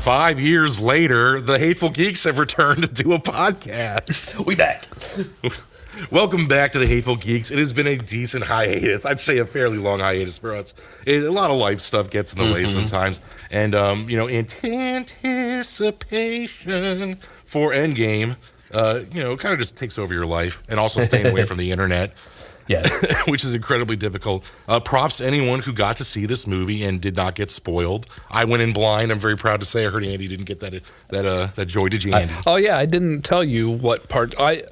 5 years later, the Hateful Geeks have returned to do a podcast. We back. Welcome back to the Hateful Geeks. It has been a decent hiatus. I'd say a fairly long hiatus for us. A lot of life stuff gets in the way sometimes. And, anticipation for Endgame, kind of just takes over your life. And also staying away from the internet. Yes. Which is incredibly difficult. Props to anyone who got to see this movie and did not get spoiled. I went in blind. I'm very proud to say I heard Andy didn't get that joy. Did you, Andy? I didn't tell you what part. I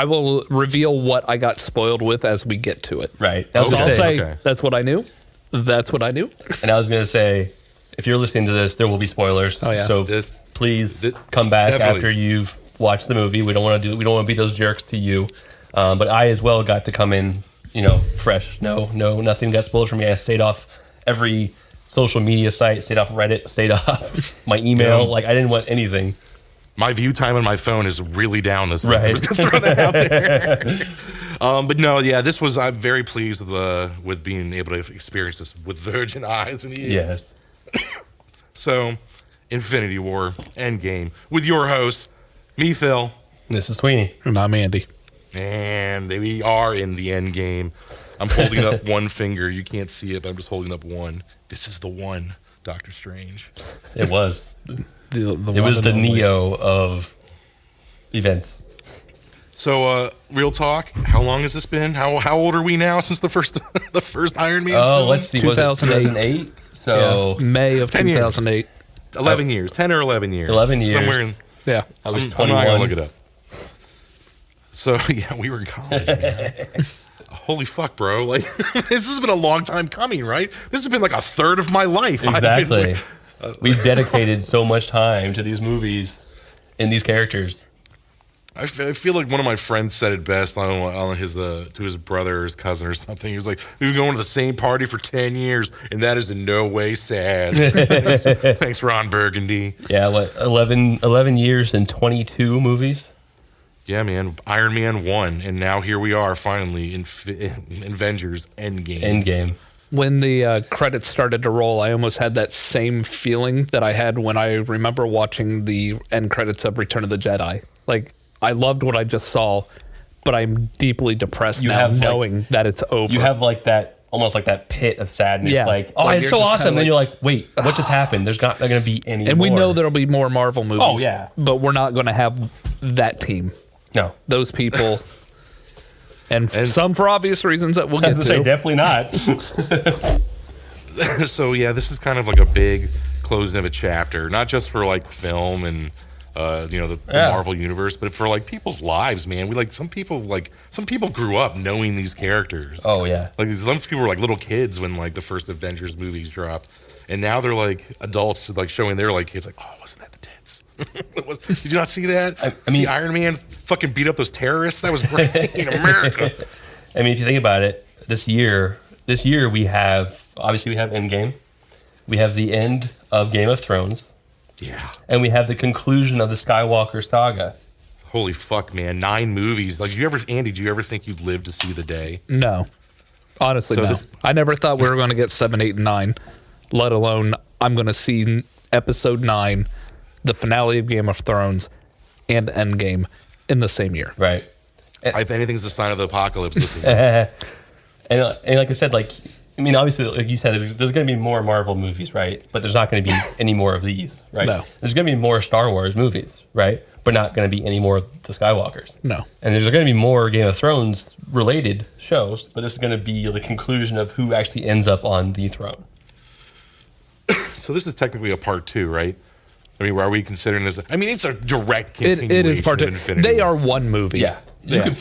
will reveal what I got spoiled with as we get to it. Right. So I'll say that's what I knew. That's what I knew. And I was going to say, if you're listening to this, there will be spoilers. Oh, yeah. So please come back definitely. after you've watched the movie. We don't want to be those jerks to you. But I as well got to come in, fresh. No, nothing got spoiled for me. I stayed off every social media site, stayed off Reddit, stayed off my email. I didn't want anything. My view time on my phone is really down this week. Right. I was going to throw that out there. But no, yeah, I'm very pleased with being able to experience this with virgin eyes and ears. Yes. So, Infinity War, Endgame, with your host, me, Phil. This is Sweeney. And I'm Andy. And we are in the Endgame. I'm holding up one finger. You can't see it, but I'm just holding up one. This is the one, Doctor Strange. It was. It was the Neo of events. So, real talk. How long has this been? How old are we now since the first Iron Man? Oh, let's see. 2008. So it's May of 10 2008. 11 years. 10 or 11 years. 11 years. Somewhere in. Yeah. I was I'm 21. not gonna look it up. So yeah, we were in college, man. Holy fuck, bro! This has been a long time coming, right? This has been like a third of my life. Exactly. We've dedicated so much time to these movies and these characters. I feel like one of my friends said it best on his to his brother or his cousin or something. He was like, "We've been going to the same party for 10 years, and that is in no way sad." Thanks, Ron Burgundy. Yeah, 11 years and 22 movies. Yeah, man. Iron Man 1, and now here we are finally in Avengers Endgame. Endgame. When the credits started to roll, I almost had that same feeling that I had when I remember watching the end credits of Return of the Jedi. I loved what I just saw, but I'm deeply depressed now knowing that it's over. You have almost like that pit of sadness. Yeah. It's so awesome. Then you're like, wait, what just happened? There's not going to be any and more. we know there'll be more Marvel movies. Oh, yeah. But we're not going to have that team. No. Those people. And some for obvious reasons that we'll get to. Say, definitely not. So yeah, this is kind of like a big closing of a chapter, not just for film and the Marvel universe, but for people's lives, man. Some people grew up knowing these characters. Oh yeah. Some people were little kids when the first Avengers movies dropped, and now they're adults showing their kids oh, wasn't that the tits? Did you not see that? I mean, see Iron Man fucking beat up those terrorists. That was great in America. I mean, if you think about it, this year we have Endgame, we have the end of Game of Thrones. Yeah. And we have the conclusion of the Skywalker saga. Holy fuck, man. 9 movies. Andy, do you ever think you'd live to see the day? No. Honestly, no. I never thought we were going to get 7, 8, and 9, let alone I'm going to see episode 9, the finale of Game of Thrones, and Endgame in the same year. Right. If anything's a sign of the apocalypse, this is it. And like I said, obviously, like you said, there's going to be more Marvel movies, right? But there's not going to be any more of these, right? No. There's going to be more Star Wars movies, right? But not going to be any more of the Skywalkers. No. And there's going to be more Game of Thrones related shows, but this is going to be the conclusion of who actually ends up on the throne. So this is technically a part 2, right? I mean, are we considering this? I mean, it's a direct continuation. It is part 2. Of Infinity They War. are one movie. Yeah.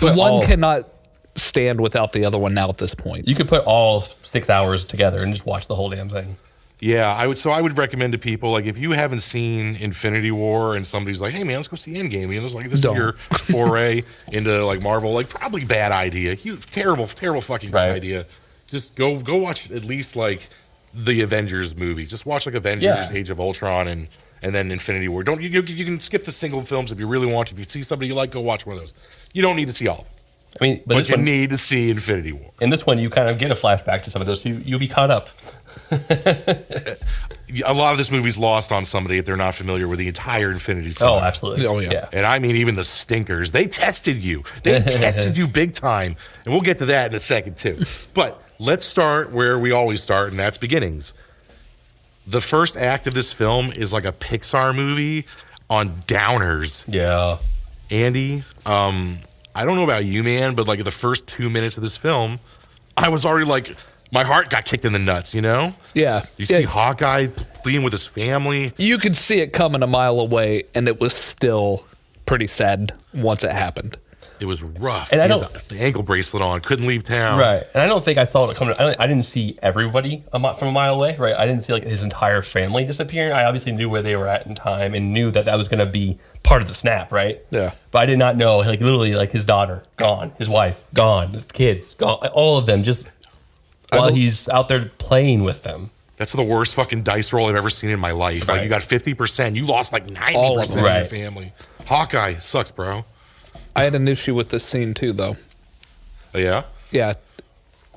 One cannot stand without the other one now at this point. You could put all 6 hours together and just watch the whole damn thing. Yeah, I would recommend to people, if you haven't seen Infinity War and somebody's like, hey man, let's go see Endgame. This is your foray into Marvel, probably bad idea. Huge, terrible fucking idea. Just go watch at least the Avengers movie. Just watch Avengers, Age of Ultron, and then Infinity War. You can skip the single films if you really want to. If you see somebody you like, go watch one of those. You don't need to see all. I mean, but But this you one, need to see Infinity War. in this one, you kind of get a flashback to some of those. So you'll be caught up. A lot of this movie's lost on somebody if they're not familiar with the entire Infinity saga. Oh, absolutely. Oh, yeah. And I mean, even the stinkers, they tested you. They tested you big time. And we'll get to that in a second, too. But let's start where we always start, and that's beginnings. The first act of this film is like a Pixar movie on downers. Yeah. Andy, I don't know about you, man, but like the first 2 minutes of this film, I was already like, my heart got kicked in the nuts, you know? Yeah. You see Hawkeye pleading with his family. You could see it coming a mile away, and it was still pretty sad once it happened. It was rough. And He I had don't- the ankle bracelet on, couldn't leave town. Right. And I don't think I saw it coming. I didn't see everybody from a mile away, right? I didn't see like his entire family disappearing. I obviously knew where they were at in time and knew that that was going to be part of the snap, right? Yeah. But I did not know, like literally, like his daughter gone, his wife gone, his kids gone, all of them just while he's out there playing with them. That's the worst fucking dice roll I've ever seen in my life. Like Right. you got 50%, you lost like 90% All of of your them. Right. family. Hawkeye sucks, bro. I had an issue with this scene, too, though. Yeah? Yeah.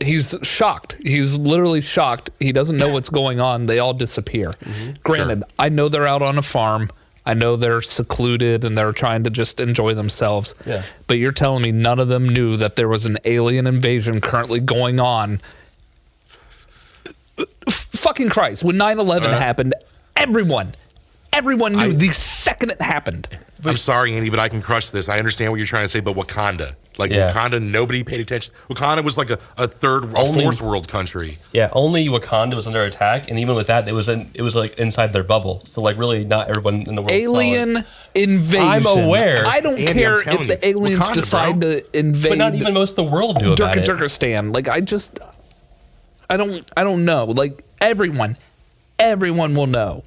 He's shocked. He's literally shocked. He doesn't know what's going on. They all disappear. Granted, Sure. I know they're out on a farm. I know they're secluded and they're trying to just enjoy themselves. Yeah. But you're telling me none of them knew that there was an alien invasion currently going on. Fucking Christ. When 9/11 happened, everyone knew the second it happened. I'm sorry, Andy, but I can crush this. I understand what you're trying to say, but Wakanda. Like Yeah. Wakanda, nobody paid attention. Wakanda was like a Only- fourth world country. Yeah, only Wakanda was under attack, and even with that, it was like inside their bubble. So like really, not everyone in the world. Saw it. Alien invasion. I'm aware. I don't Andy, care I'm if telling the you, aliens Wakanda, decide bro. to invade. But not even most of the world knew about it. Turkestan. Like I don't know. Like everyone will know.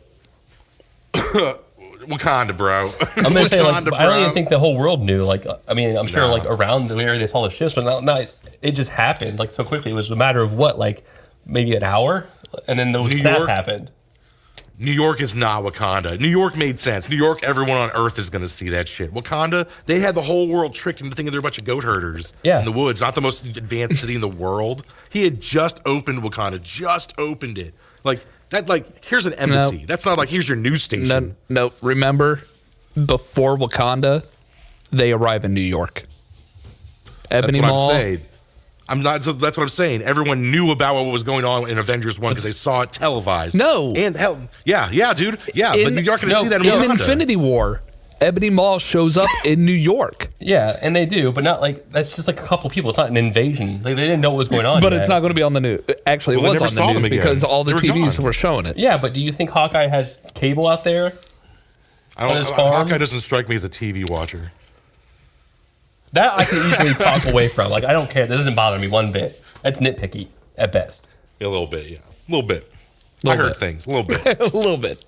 Wakanda, bro. I'm gonna say like Wakanda, I don't even bro. think the whole world knew. Like I mean, I'm sure No. like around the area they saw the ships, but not it just happened like so quickly. It was a matter of what, like maybe an hour, and then the New snap York? happened. New York is not Wakanda. New York made sense. New York, everyone on Earth is going to see that shit. Wakanda, they had the whole world tricked into thinking they're a bunch of goat herders in the woods. Not the most advanced city in the world. He had just opened Wakanda, just opened it. Like that. Like here's an embassy. That's not like here's your news station. No. Remember, before Wakanda, they arrive in New York. Ebony That's what Mall. I'm saying. I'm not. So that's what I'm saying. Everyone knew about what was going on in Avengers 1 because they saw it televised. No. And hell, yeah, dude. Yeah, but you're not going to see that in in Wakanda. Infinity War. Ebony Mall shows up in New York. Yeah, and they do, but not like that's just like a couple people. It's not an invasion. Like, they didn't know what was going on. But yet. it's not going to be on the news. Actually, Well, it they was never on saw the them news again. because all the They were TVs gone. were showing it. Yeah, but do you think Hawkeye has cable out there? I on don't. his farm? Hawkeye doesn't strike me as a TV watcher. That I can easily talk away from. Like I don't care. That doesn't bother me one bit. That's nitpicky at best. A little bit, yeah, a little bit. Little I heard bit. things, a little bit. A little bit.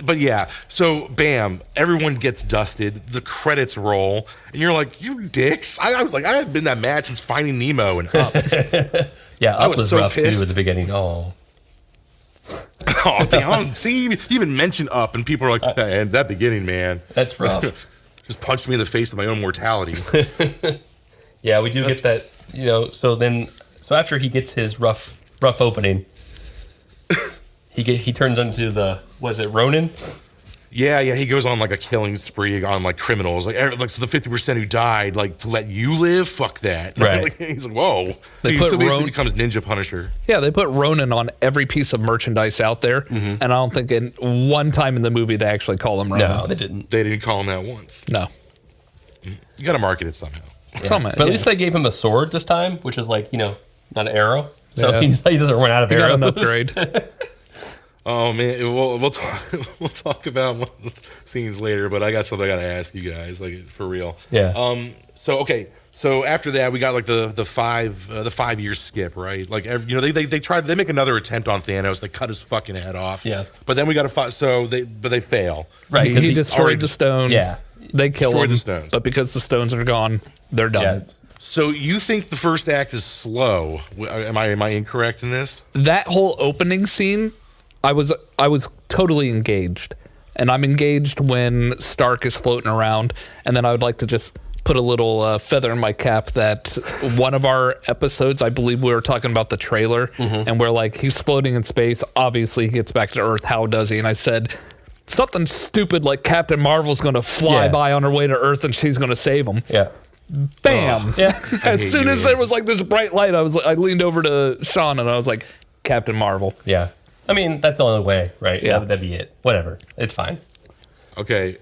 But yeah, so bam, everyone gets dusted. The credits roll, and you're like, "You dicks!" I was like, I hadn't been that mad since Finding Nemo and Up. Yeah, I Up was was so rough pissed. too at the beginning. Oh, Oh damn! See, you even mention Up, and people are like, "And that beginning, man, that's rough. just punched me in the face with my own mortality." Yeah, we do get that. You know, so after he gets his rough opening, he turns into the was it Ronin? Yeah, he goes on like a killing spree on like criminals, like so the 50% who died, like to let you live, fuck that. Right. Like, he's like, whoa. They He put so basically Ron- becomes Ninja Punisher. Yeah, they put Ronin on every piece of merchandise out there, Mm-hmm. and I don't think in one time in the movie they actually call him Ronin. No, they didn't. They didn't call him that once. No. You got to market it somehow. Some- But at least they gave him a sword this time, which is like not an arrow. So Yeah. he doesn't run out of He got arrows. an upgrade. Oh man, we'll talk about one of the scenes later, but I got something I got to ask you guys, like for real. Yeah. So after that, we got like the 5 year skip, right? Like they make another attempt on Thanos. They cut his fucking head off. Yeah. But then we got they fail. Right, He 'cause He's destroyed already- the stones. Yeah. They kill Destroyed him. the stones. But because the stones are gone, they're done. Yeah. So you think the first act is slow? Am I incorrect in this? That whole opening scene, I was totally engaged. And I'm engaged when Stark is floating around, and then I would like to just put a little feather in my cap that one of our episodes, I believe we were talking about the trailer, and we're like, he's floating in space. Obviously, he gets back to Earth. How does he? And I said, something stupid like Captain Marvel's going to fly by on her way to Earth and she's going to save him. Yeah. Bam. Yeah. As soon as there was like this bright light, I leaned over to Sean and I was like, Captain Marvel. Yeah. I mean, that's the only way, right? Yeah. That'd be it. Whatever. It's fine. Okay,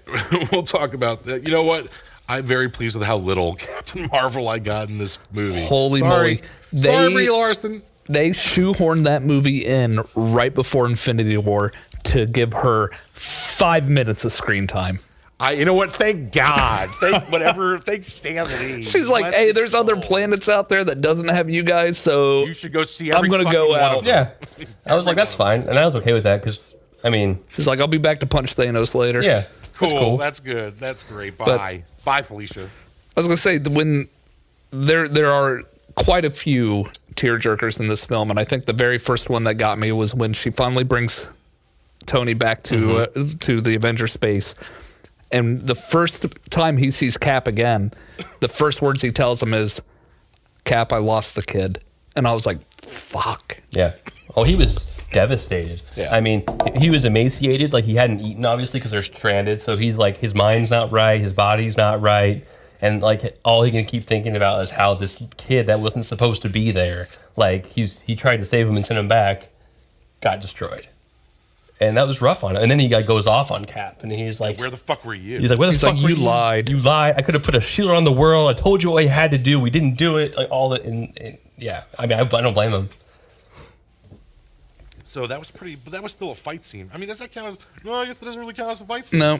we'll talk about that. You know what? I'm very pleased with how little Captain Marvel I got in this movie. Holy moly. Sorry, Brie Larson. They shoehorned that movie in right before Infinity War to give her 5 minutes of screen time. You know what? Thank God. Thank Stan Lee. She's like, hey, there's other planets out there that doesn't have you guys, so you should go see every I'm going to go out. Yeah. I was like, that's fine. And I was okay with that because, I mean. She's like, I'll be back to punch Thanos later. Yeah. Cool. That's good. That's great. Bye. Bye, Felicia. I was going to say, when there are quite a few tearjerkers in this film, and I think the very first one that got me was when she finally brings Tony back to the Avenger space. And the first time he sees Cap again, the first words he tells him is, Cap, I lost the kid. And I was like, fuck. Yeah. Oh, he was devastated. Yeah. I mean, he was emaciated, like he hadn't eaten, obviously, because they're stranded. So he's like, his mind's not right, his body's not right. And like, all he can keep thinking about is how this kid that wasn't supposed to be there, like he tried to save him and send him back, got destroyed. And that was rough on him. And then he goes off on Cap, and he's like, where the fuck were you? He's like, where the fuck were you? You lied. You lied. I could have put a shield on the world. I told you what you had to do. We didn't do it. Like all that. And yeah, I mean, I don't blame him. So that was pretty, but that was still a fight scene. I mean, does that count as, no, I guess it doesn't really count as a fight scene. No.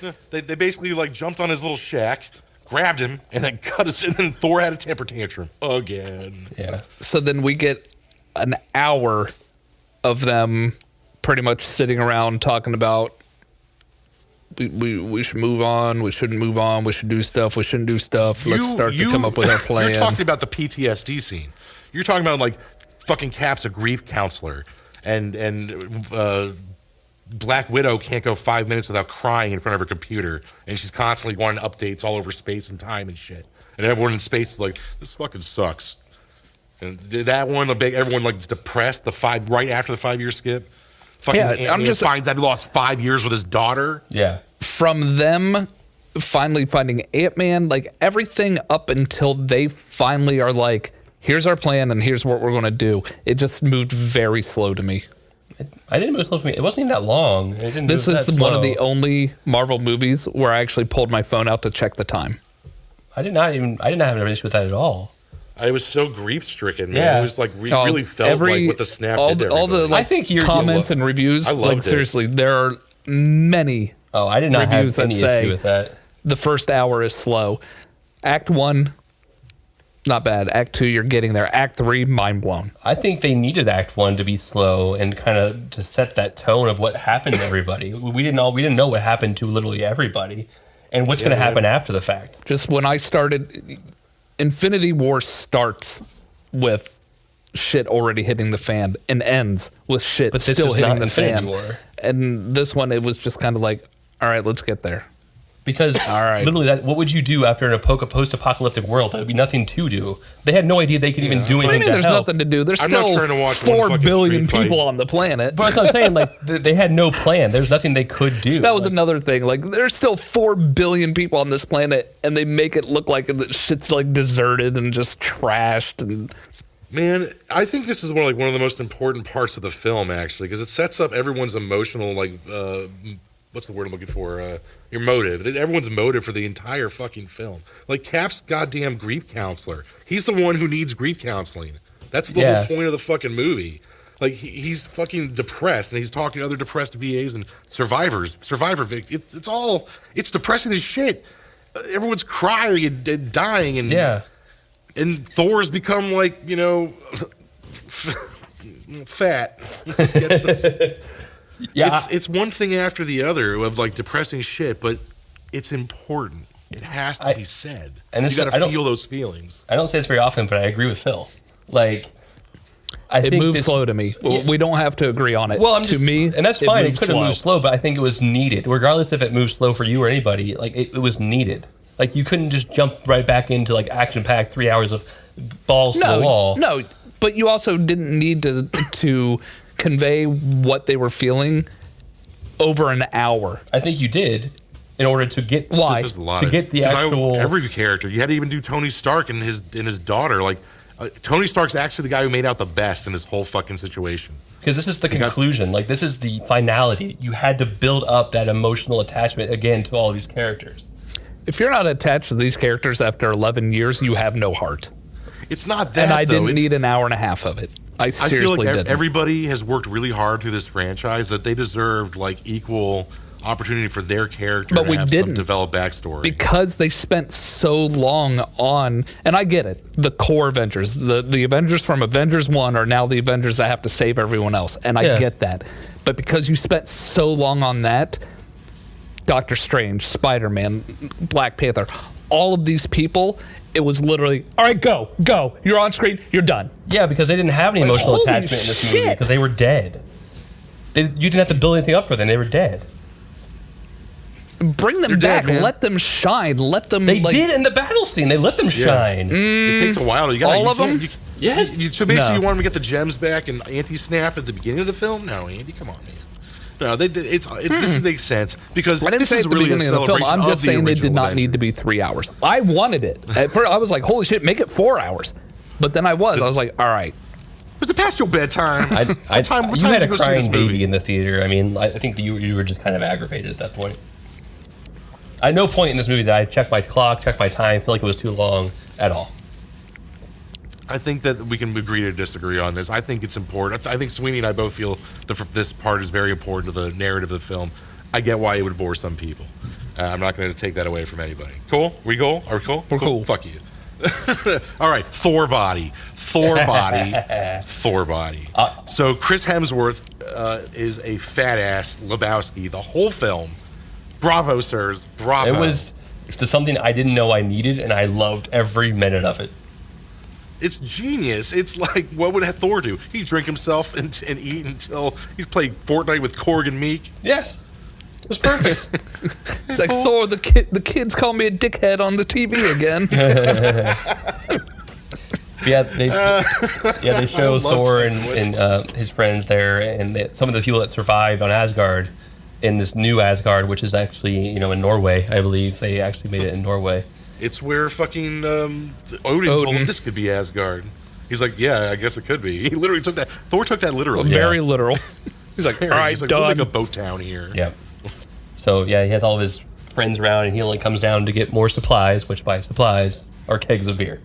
Yeah, they basically like jumped on his little shack, grabbed him, and then cut us in, and Thor had a temper tantrum again. Yeah. So then we get an hour of them pretty much sitting around talking about we should move on, we shouldn't move on, we should do stuff, we shouldn't do stuff. Let's start to come up with our plan. You're talking about the PTSD scene. You're talking about like fucking Cap's a grief counselor, and Black Widow can't go 5 minutes without crying in front of her computer, and she's constantly wanting updates all over space and time and shit. And everyone in space is like, this fucking sucks. And that one, everyone like depressed. Right after the 5-year skip. Fucking Ant-Man finds out he lost 5 years with his daughter. Yeah. From them finally finding Ant-Man, like everything up until they finally are like, here's our plan and here's what we're going to do. It just moved very slow to me. I didn't move slow for me. It wasn't even that long. This is one of the only Marvel movies where I actually pulled my phone out to check the time. I didn't have an issue with that at all. I was so grief stricken, man. Yeah. It was like really felt like what the snap did to everybody. All the I think comments and reviews. I loved like it. Seriously, there are many. Oh, I did not have reviews any that say issue with that. The first hour is slow. Act 1, not bad. Act 2, you're getting there. Act 3, mind blown. I think they needed Act 1 to be slow and kind of to set that tone of what happened to everybody. We didn't know what happened to literally everybody, and what's going to happen after the fact. Just when I started, Infinity War starts with shit already hitting the fan and ends with shit still hitting the fan. War. And this one, it was just kind of like, all right, let's get there. Because literally, what would you do after an post-apocalyptic world? There would be nothing to do. They had no idea they could even do anything to there's help. nothing to do. There's I'm still not trying to watch 4 billion street people fight. on the planet. But that's what I'm saying. Like they had no plan. There's nothing they could do. That was another thing. Like, there's still 4 billion people on this planet, and they make it look like the shit's like deserted and just trashed. And man, I think this is one of the most important parts of the film, actually, because it sets up everyone's emotional, what's the word I'm looking for? Your motive. Everyone's motive for the entire fucking film. Like, Cap's goddamn grief counselor. He's the one who needs grief counseling. That's the whole point of the fucking movie. Like, he's fucking depressed, and he's talking to other depressed VAs and survivor victims. It's depressing as shit. Everyone's crying and dying, and and Thor's become like, fat. Just get this. Yeah, it's one thing after the other of like depressing shit, but it's important. It has to be said. And you got to feel those feelings. I don't say this very often, but I agree with Phil. Like, it moves slow to me. Yeah. We don't have to agree on it. Well, to me, and that's fine. It could have moved slow, but I think it was needed. Regardless if it moves slow for you or anybody, like it was needed. Like you couldn't just jump right back into like action-packed 3 hours of balls to the wall. No, but you also didn't need to convey what they were feeling over an hour. I think you did in order to get why to get the actual every character. You had to even do Tony Stark and his daughter. Like Tony Stark's actually the guy who made out the best in this whole fucking situation. Because this is the conclusion. Like this is the finality. You had to build up that emotional attachment again to all these characters. If you're not attached to these characters after 11 years, you have no heart. It's not that, and I though. didn't need an hour and a half of it. I seriously feel like didn't. Everybody has worked really hard through this franchise that they deserved like equal opportunity for their character but to we have didn't, some developed backstory. because they spent so long on, and I get it, the core Avengers, the Avengers from Avengers 1 are now the Avengers that have to save everyone else, and I get that. But because you spent so long on that, Doctor Strange, Spider-Man, Black Panther, all of these people, it was literally, all right, go, you're on screen, you're done. Yeah, because they didn't have any emotional holy attachment in this movie shit. because they were dead. You didn't have to build anything up for them. They were dead. Bring them They're back. dead, man. Let them shine. Let them. They did in the battle scene. They let them shine. It takes a while. You gotta, all you of can't- them? Yes. So basically, No. you want them to get the gems back and anti-snap at the beginning of the film? No, Andy, come on, man. No, this makes sense because I didn't this say is at the really a beginning of the film. celebration I'm just of the saying they did original not need to be Avengers. 3 hours. I wanted it. At first, I was like, holy shit, make it 4 hours. But then I was like, all right. Was it past your bedtime? What time you did had you a go see this crying baby movie? in the theater. I mean, I think that you were just kind of aggravated at that point. At no point in this movie did I check my clock, check my time, feel like it was too long at all. I think that we can agree to disagree on this. I think it's important. I think Sweeney and I both feel that this part is very important to the narrative of the film. I get why it would bore some people. I'm not going to take that away from anybody. Cool? We cool? Are we cool? We're cool. Fuck you. All right, Thor body. So Chris Hemsworth is a fat ass Lebowski the whole film. Bravo, sirs. Bravo. It was something I didn't know I needed, and I loved every minute of it. It's genius. It's like, what would Thor do? He'd drink himself and eat until he'd play Fortnite with Korg and Meek. Yes. It was perfect. It's like, Thor, the kids call me a dickhead on the TV again. They show Thor and his friends there, and some of the people that survived on Asgard in this new Asgard, which is actually in Norway, I believe. They actually made it in Norway. It's where fucking Odin told him this could be Asgard. He's like, yeah, I guess it could be. He literally took that. Thor took that literally. Very literal. He's like, all right, He's like, done. we'll make a boat town here. Yeah. So he has all of his friends around, and he only comes down to get more supplies, which by supplies are kegs of beer.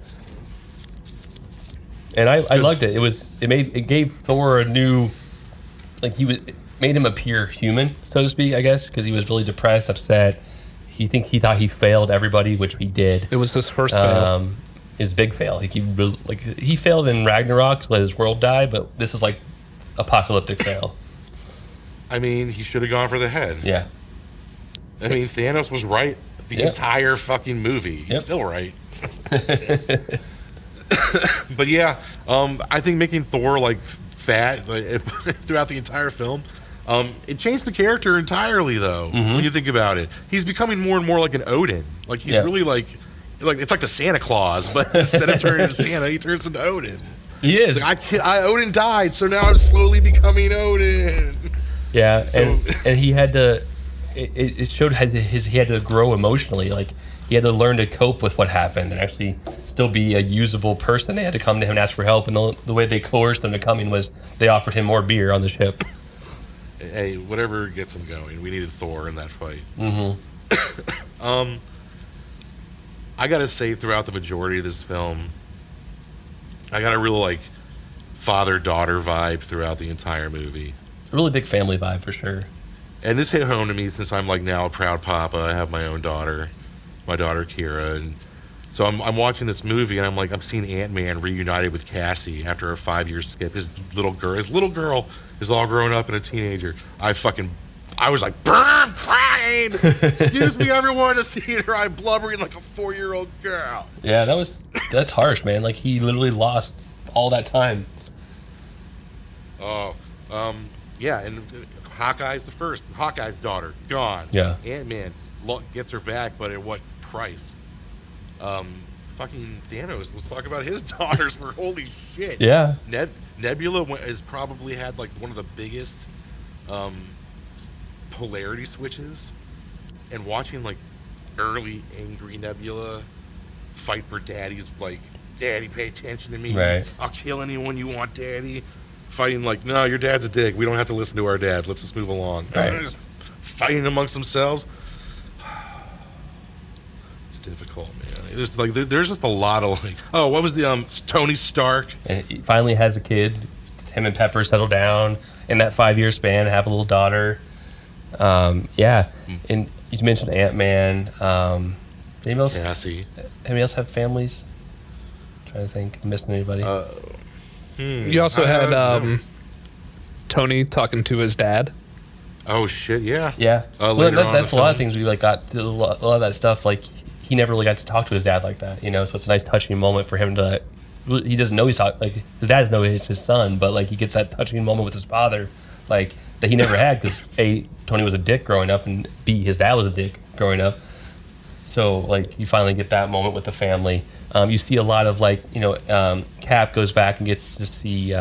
And I loved it. It gave Thor a new, it made him appear human, so to speak, I guess, because he was really depressed, upset. He thought he failed everybody, which he did. It was his first fail. His big fail. He failed in Ragnarok to let his world die, but this is like apocalyptic fail. I mean, he should have gone for the head. Yeah. I mean, Thanos was right the entire fucking movie. He's still right. But yeah, I think making Thor fat throughout the entire film, it changed the character entirely. Though when you think about it, he's becoming more and more like an Odin. Like he's really like it's like the Santa Claus, but instead of turning into Santa, he turns into Odin. He is. Odin died, so now I'm slowly becoming Odin. Yeah, and he had to. It showed he had to grow emotionally. Like he had to learn to cope with what happened and actually still be a usable person. They had to come to him and ask for help, and the way they coerced him to coming was they offered him more beer on the ship. Hey, whatever gets him going. We needed Thor in that fight. I gotta say, throughout the majority of this film, I got a real father-daughter vibe throughout the entire movie. A really big family vibe for sure. And this hit home to me since I'm now a proud papa. I have my own daughter, my daughter Kira, and so I'm watching this movie and I'm seeing Ant-Man reunited with Cassie after a 5-year skip. His little girl is all grown up and a teenager. I was like, burn, crying. Excuse me, everyone in the theater. I'm blubbering like a 4-year-old girl. Yeah, that's harsh, man. Like he literally lost all that time. Oh, yeah, and Hawkeye's the first. Hawkeye's daughter gone. Yeah. Ant-Man gets her back, but at what price? fucking Thanos. Let's talk about his daughters for holy shit. Yeah. Nebula has probably had like one of the biggest polarity switches, and watching like early angry Nebula fight for Daddy's like, Daddy, pay attention to me. Right. I'll kill anyone you want, Daddy. Fighting like, no, your dad's a dick. We don't have to listen to our dad. Let's just move along. Right. Just fighting amongst themselves. It's difficult, man. It's like there's just a lot of like, oh, what was the Tony Stark? And he finally has a kid. Him and Pepper settle down in that 5-year span, have a little daughter. Yeah. And you mentioned Ant-Man. Anybody else? Cassie. Anybody else have families? I'm trying to think. I'm missing anybody? You also had Tony talking to his dad. Oh shit, yeah. Yeah. Later on that's in a the lot of film. things we like got to a lot of that stuff. Like he never really got to talk to his dad like that, you know. So it's a nice touching moment for him to. He doesn't know he's talking. Like his dad doesn't know he's his son, but like he gets that touching moment with his father, like that he never had because A, Tony was a dick growing up, and B, his dad was a dick growing up. So like you finally get that moment with the family. You see a lot of like Cap goes back and gets to see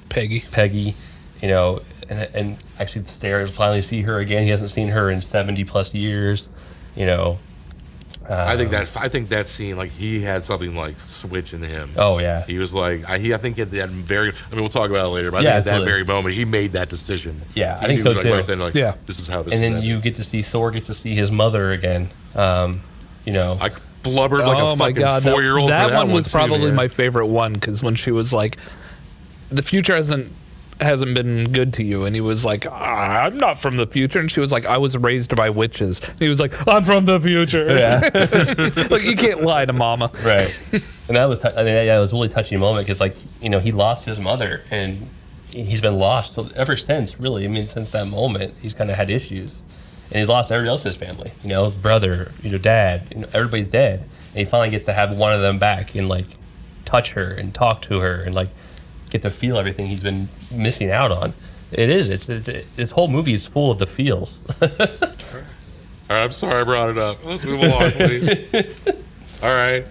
Peggy, you know, and actually stare finally see her again. He hasn't seen her in 70+ years, you know. I think that scene, like he had something like switch in him. Oh yeah, he was like, I think at that very. I mean, we'll talk about it later, but I Yeah, think at that absolutely. very moment he made that decision. Yeah, He I think knew, so, like, too. Right then, like, Yeah. this is how this. and is then ended. you get to see Thor gets to see his mother again. You know, I blubbered like a fucking 4-year-old. That one was too, probably man. my favorite one because when she was like, "The future hasn't been good to you," and he was like, "I'm not from the future," and she was like, "I was raised by witches." And he was like, "I'm from the future." Yeah. Like you can't lie to mama. right. And that was that was a really touching moment because like he lost his mother and he's been lost ever since. Really, I mean, since that moment, he's kind of had issues. And he's lost everybody else in his family, his brother, dad, everybody's dead. And he finally gets to have one of them back and like touch her and talk to her and like get to feel everything he's been missing out on. This whole movie is full of the feels. All right, I'm sorry I brought it up. Let's move along, please. All right.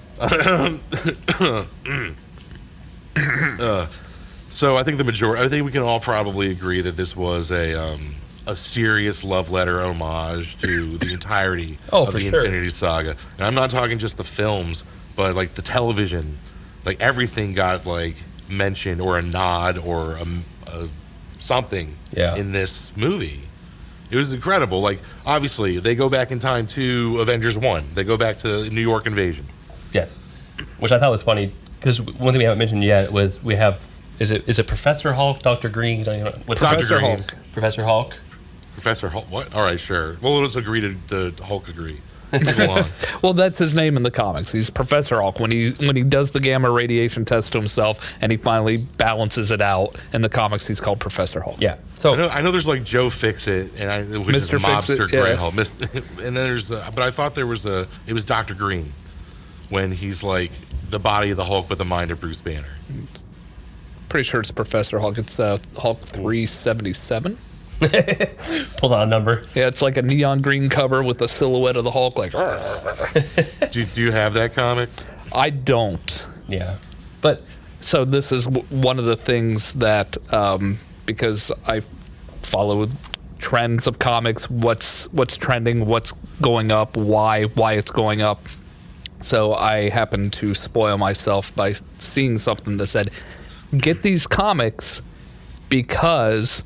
So I think I think we can all probably agree that this was a serious love letter homage to the entirety of for the sure. Infinity Saga. And I'm not talking just the films, but like the television, like everything got like mentioned or a nod or a something in this movie. It was incredible. Like obviously they go back in time to Avengers 1. They go back to New York invasion. Yes, which I thought was funny because one thing we haven't mentioned yet was we have is it Professor Hulk, Dr. Green, what's Professor Green. Hulk. Professor Hulk. Professor Hulk. What? All right, sure. Well, let's agree to Hulk agree. Move along. Well, that's his name in the comics. He's Professor Hulk. When he does the gamma radiation test to himself and he finally balances it out in the comics, he's called Professor Hulk. Yeah. So I know there's like Joe Fix-It, which is Mr. Mobster Fix-It, Grey yeah. Hulk. And then there's, but I thought it was Dr. Green when he's like the body of the Hulk but the mind of Bruce Banner. Pretty sure it's Professor Hulk. It's Hulk 377. pulls out a number. Yeah, it's like a neon green cover with a silhouette of the Hulk. Like, Do you have that comic? I don't. Yeah, but So this is one of the things that because I follow trends of comics, what's trending, what's going up, why it's going up. So I happened to spoil myself by seeing something that said, "Get these comics because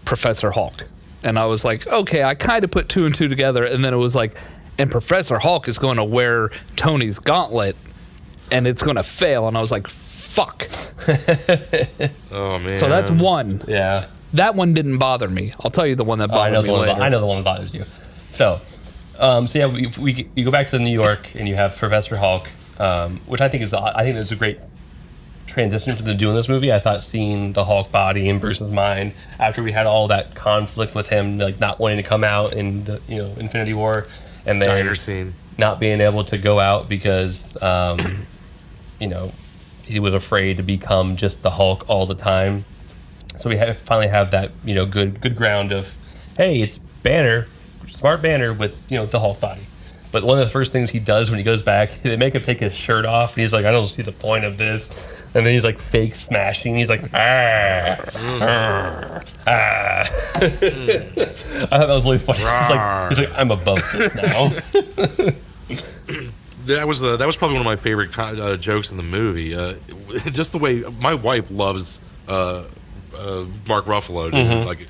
Professor Hulk." And I was like, okay, I kind of put 2 and 2 together, and then it was like, and Professor Hulk is going to wear Tony's gauntlet and it's going to fail. And I was like, fuck. Oh man. So that's one. yeah. That one didn't bother me. I'll tell you the one that I bothered know me the one. later. I know the one that bothers you. So yeah, we go back to New York, and you have Professor Hulk, which I think is a great transition for them to do in this movie. I thought seeing the Hulk body in Bruce's mind after we had all that conflict with him, like not wanting to come out in the Infinity War, and then diner scene. not being able to go out because he was afraid to become just the Hulk all the time. So we finally have that good ground of, hey, it's Banner, smart Banner with the Hulk body. But one of the first things he does when he goes back, they make him take his shirt off, and he's like, I don't see the point of this. And then he's like fake smashing. He's like, I thought that was really funny. He's like, I'm above this now. That was probably one of my favorite jokes in the movie. Just the way my wife loves Mark Ruffalo. Dude. Like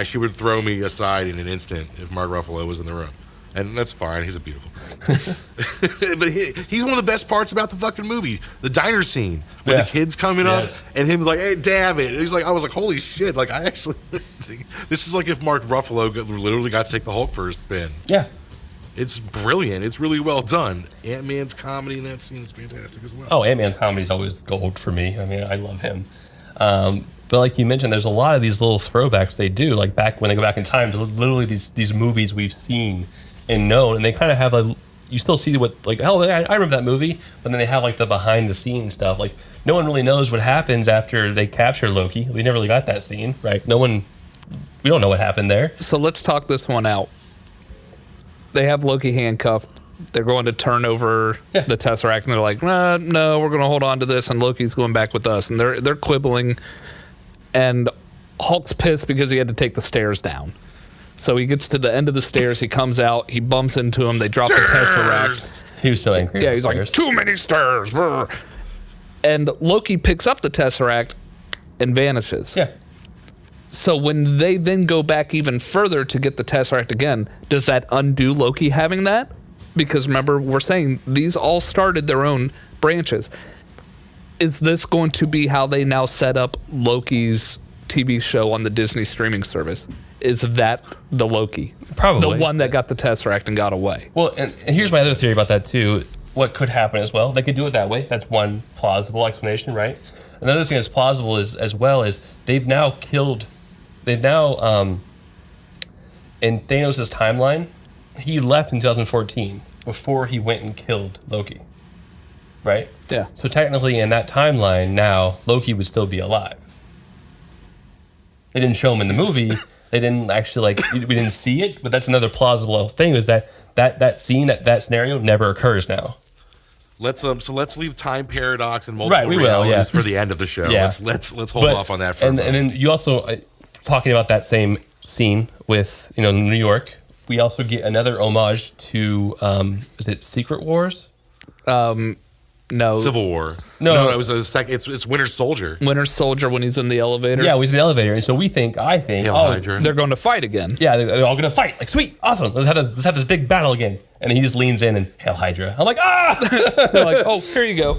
she would throw me aside in an instant if Mark Ruffalo was in the room. And that's fine. He's a beautiful person. But he's one of the best parts about the fucking movie. The diner scene with the kids coming up and him like, hey, damn it. And he's like, I was like, holy shit. Like, I actually, this is like if Mark Ruffalo literally got to take the Hulk for a spin. Yeah. It's brilliant. It's really well done. Ant-Man's comedy in that scene is fantastic as well. Oh, Ant-Man's comedy is always gold for me. I mean, I love him. But like you mentioned, there's a lot of these little throwbacks they do, like back when they go back in time to literally these movies we've seen and known, and they kind of have you still see what, like, hell, I remember that movie, but then they have like the behind the scenes stuff. Like, no one really knows what happens after they capture Loki. We never really got that scene, right? We don't know what happened there. So let's talk this one out. They have Loki handcuffed. They're going to turn over the Tesseract, and they're like, no, we're going to hold on to this, and Loki's going back with us. And they're quibbling, and Hulk's pissed because he had to take the stairs down. So he gets to the end of the stairs, he comes out, he bumps into him, they drop the Tesseract. He was so angry. Yeah, he's like, too many stairs. And Loki picks up the Tesseract and vanishes. Yeah. So when they then go back even further to get the Tesseract again, does that undo Loki having that? Because remember, we're saying these all started their own branches. Is this going to be how they now set up Loki's TV show on the Disney streaming service? Is that the Loki? Probably. The one that got the Tesseract and got away. Well, and here's my other theory about that too. What could happen as well? They could do it that way. That's one plausible explanation, right? Another thing that's plausible is they've now in Thanos' timeline, he left in 2014 before he went and killed Loki. Right? Yeah. So technically in that timeline now, Loki would still be alive. They didn't show him in the movie. They didn't actually, we didn't see it, but that's another plausible thing, is that scene, that scenario never occurs now. Let's leave time paradox and multiple we realities will, for the end of the show. Yeah. Let's hold off on that for a moment. And then you also, talking about that same scene with, New York, we also get another homage to, is it Secret Wars? No. Civil War. No. It was it's Winter Soldier. Winter Soldier when he's in the elevator. Yeah, he's in the elevator. And so I think, Hydra. They're going to fight again. Yeah, they're all going to fight. Like, sweet, awesome. Let's have this big battle again. And he just leans in and, Hail Hydra. I'm like, They're like, oh, here you go.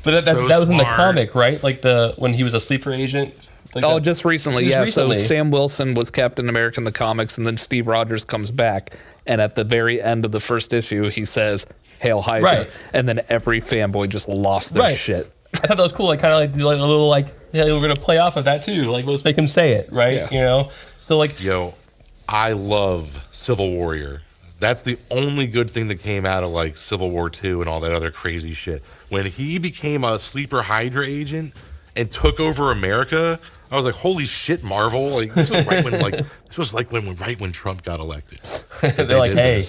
But that was in the comic, right? Like when he was a sleeper agent. Like just recently. So Sam Wilson was Captain America in the comics, and then Steve Rogers comes back, and at the very end of the first issue, he says, Hail Hydra. Right. And then every fanboy just lost their shit. I thought that was cool. Like, kind of like a little we're going to play off of that too. Like, let's make him say it, right? Yeah. So like. Yo, I love Civil Warrior. That's the only good thing that came out of Civil War II and all that other crazy shit. When he became a sleeper Hydra agent and took over America, I was like, "Holy shit, Marvel!" Like this was right when Trump got elected. They're like, "Hey."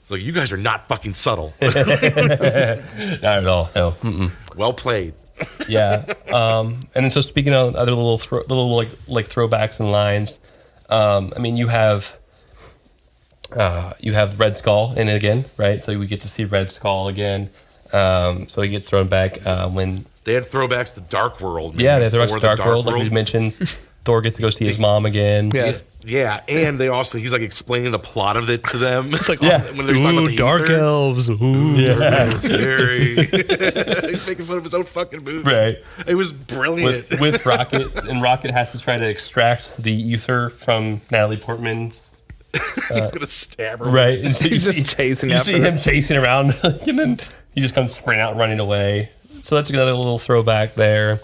It's like, you guys are not fucking subtle. Not at all. No. Mm-mm. Well played. Yeah. And then so speaking of other little throwbacks and lines, you have Red Skull in it again, right? So we get to see Red Skull again. So he gets thrown back when they had throwbacks to Dark World. Yeah, they had throwbacks to Dark World, like we mentioned. Thor gets to go see his mom again. Yeah, and he's explaining the plot of it to them. It's when they're talking about the dark elves. Dark elves, scary. He's making fun of his own fucking movie. Right. It was brilliant. With Rocket, and Rocket has to try to extract the ether from Natalie Portman's. He's gonna stab her. Right, and so he's just chasing. You see him chasing around, and then he just comes sprinting out, running away. So that's another little throwback there.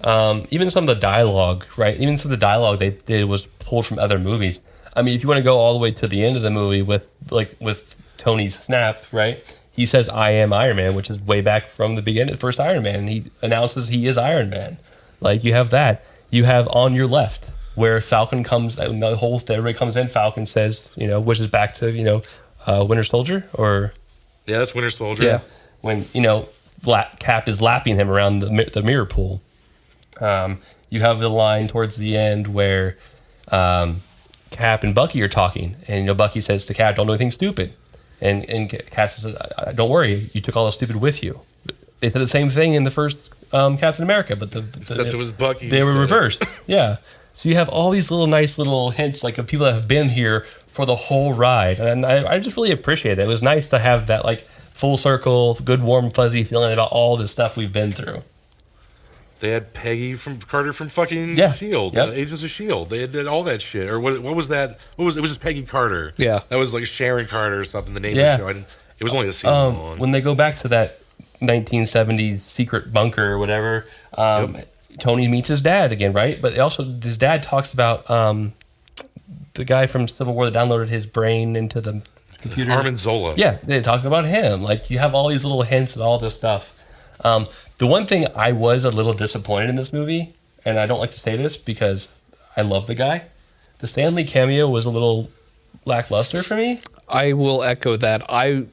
Even some of the dialogue, right? Even some of the dialogue they did was pulled from other movies. I mean, if you want to go all the way to the end of the movie with Tony's snap, right? He says, "I am Iron Man," which is way back from the beginning, the first Iron Man. And he announces he is Iron Man. You have that. You have On Your Left, where Falcon comes, the whole everybody comes in. Falcon says, which is back to Winter Soldier, or Yeah, that's Winter Soldier. Yeah. when Cap is lapping him around the mirror pool. You have the line towards the end where Cap and Bucky are talking, and Bucky says to Cap, "Don't do anything stupid," and Cap says, "Don't worry, you took all the stupid with you." They said the same thing in the first Captain America, but Except it was Bucky. they who were said it. reversed. Yeah. So you have all these nice little hints, like of people that have been here for the whole ride, and I just really appreciate it. It was nice to have that full circle, good, warm, fuzzy feeling about all the stuff we've been through. They had Peggy from Carter from fucking Yeah. Shield, Yep. Agents of Shield. They did all that shit. Or what was that? What was it? Was just Peggy Carter? Yeah. that was like Sharon Carter or something. The name Yeah. of the show. I didn't. It was only a season long. When they go back to that 1970s secret bunker or whatever, Tony meets his dad again, right? But also his dad talks about the guy from Civil War that downloaded his brain into the computer. Armin Zola. Yeah, they talk about him. Like, you have all these little hints and all this stuff. The one thing I was a little disappointed in this movie, and I don't like to say this because I love the guy, the Stan Lee cameo was a little lackluster for me. I will echo that. I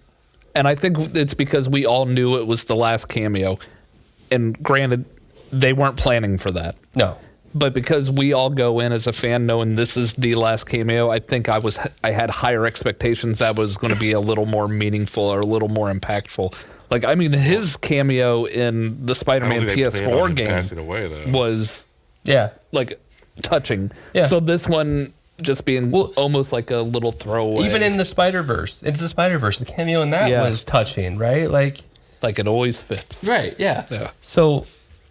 think it's because we all knew it was the last cameo. And granted, they weren't planning for that. No. But because we all go in as a fan knowing this is the last cameo, I think I had higher expectations that was going to be a little more meaningful or a little more impactful. Like, I mean, his cameo in the I Spider-Man don't think they planned on PS4 him game passing away, though. was Yeah. like touching. Yeah. So this one just being almost like a little throwaway. Even in the Spider-Verse, the cameo in that Yeah. was touching, right? Like it always fits. right, yeah. Yeah. So,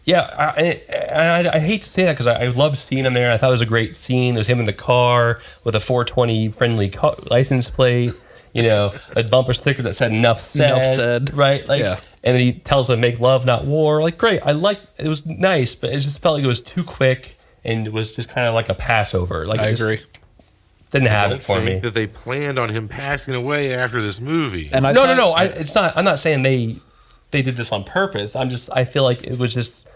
yeah, I hate to say that because I loved seeing him there. I thought it was a great scene. It was him in the car with a 420 friendly license plate, a bumper sticker that said "Enough said." Enough said. Right? Yeah. And then he tells them, "Make love, not war." Like, great. It was nice, but it just felt like it was too quick, and it was just kind of like a Passover. Like, I agree. Didn't have I it for don't me. think that they planned on him passing away after this movie. And I No. thought- It's not. I'm not saying they did this on purpose. I feel like it was just.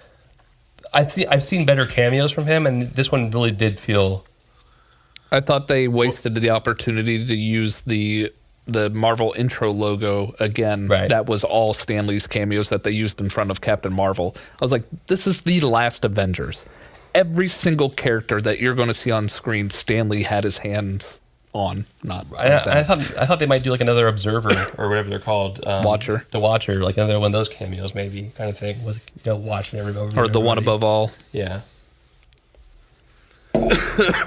I've seen better cameos from him, and this one really did feel. I thought they wasted the opportunity to use the Marvel intro logo again. Right. That was all Stan Lee's cameos that they used in front of Captain Marvel. I was like, this is the last Avengers. Every single character that you're going to see on screen, Stan Lee had his hands on. Not I thought they might do like another Observer or whatever they're called. Watcher. The Watcher, like another one of those cameos, maybe kind of thing with watching everybody. or the one above all. Yeah.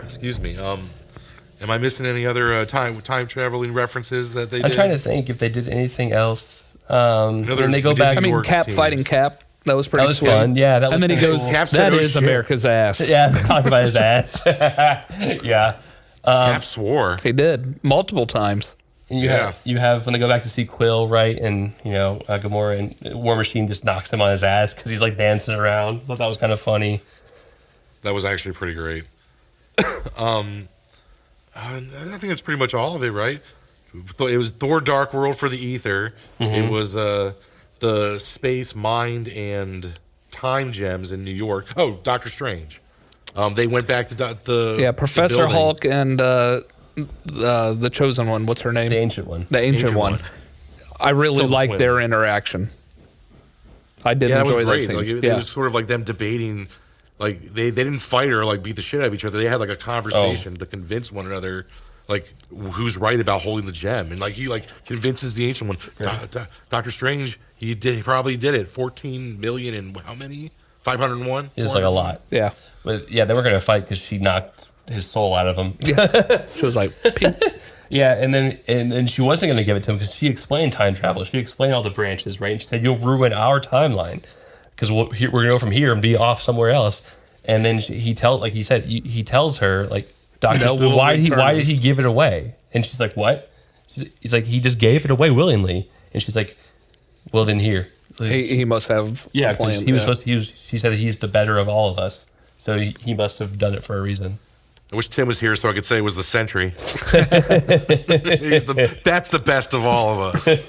Excuse me. Am I missing any other time traveling references that they I'm did? trying to think if they did anything else. Another- When they go we did back, the I mean, York Cap teams. fighting Cap. That was pretty that was sweet. fun. Yeah, that was. And then he pretty goes, cool. Cap said, that "Oh, is shit." America's ass. Yeah, talk about his ass. Yeah. Cap swore. He did multiple times. And Yeah. you have when they go back to see Quill, right? And Gamora and War Machine just knocks him on his ass because he's like dancing around. I thought that was kind of funny. That was actually pretty great. I think that's pretty much all of it, right? It was Thor: Dark World for the Ether. It was the space, mind, and time gems in New York. Oh, Doctor Strange. They went back to the Professor building. Hulk and the chosen one. What's her name? The ancient one. The ancient Ancient one. one. I really Tilda liked Swinton. their interaction. I did Yeah, that was enjoy that great. scene. Like, it yeah. was sort of like them debating. Like they didn't fight or like beat the shit out of each other. They had like a conversation to convince one another, like who's right about holding the gem. And like he like convinces the ancient one, Doctor Strange. He probably did it. 14 million and how many? 501. It was like a lot. Yeah. But yeah, they were gonna fight because she knocked his soul out of him. She was like, "Pink." Yeah, and then she wasn't gonna give it to him because she explained time travel. She explained all the branches, right? And she said you'll ruin our timeline because we're gonna go from here and be off somewhere else. And then he tells her like, Doctor, No will why did returns. he give it away? And she's like, what? He's like, he just gave it away willingly. And she's like, well then here. he must have Yeah, a because plan. he was supposed to. She said he's the better of all of us, so he must have done it for a reason. I wish Tim was here so I could say it was the Sentry. That's the best of all of us.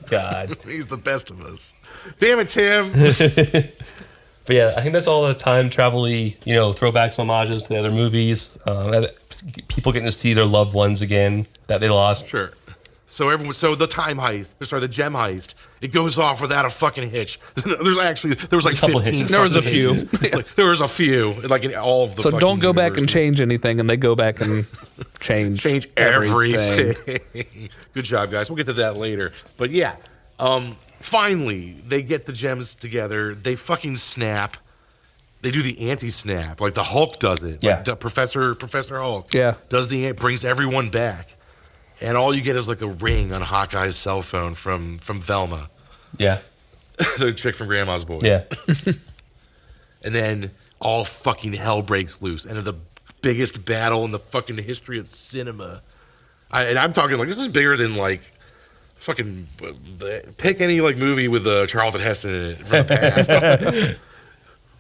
God. He's the best of us. Damn it, Tim. But yeah, I think that's all the time travel-y, throwbacks, homages to the other movies. People getting to see their loved ones again that they lost. Sure. So the time heist, sorry, the gem heist, it goes off without a fucking hitch. There was like couple 15. hitches. There was a fucking few. hitches. It's like, there was a few, like in all of the. So fucking don't go back and universes. change anything, and they go back and change everything. Good job, guys. We'll get to that later. But yeah, finally they get the gems together. They fucking snap. They do the anti-snap, like the Hulk does it. Yeah. Like Professor Hulk. Yeah. Brings everyone back, and all you get is like a ring on Hawkeye's cell phone from Velma, Yeah. the chick from Grandma's Boys. Yeah. And then all fucking hell breaks loose, and the biggest battle in the fucking history of cinema. I'm talking like this is bigger than like fucking pick any like movie with Charlton Heston in it from the past.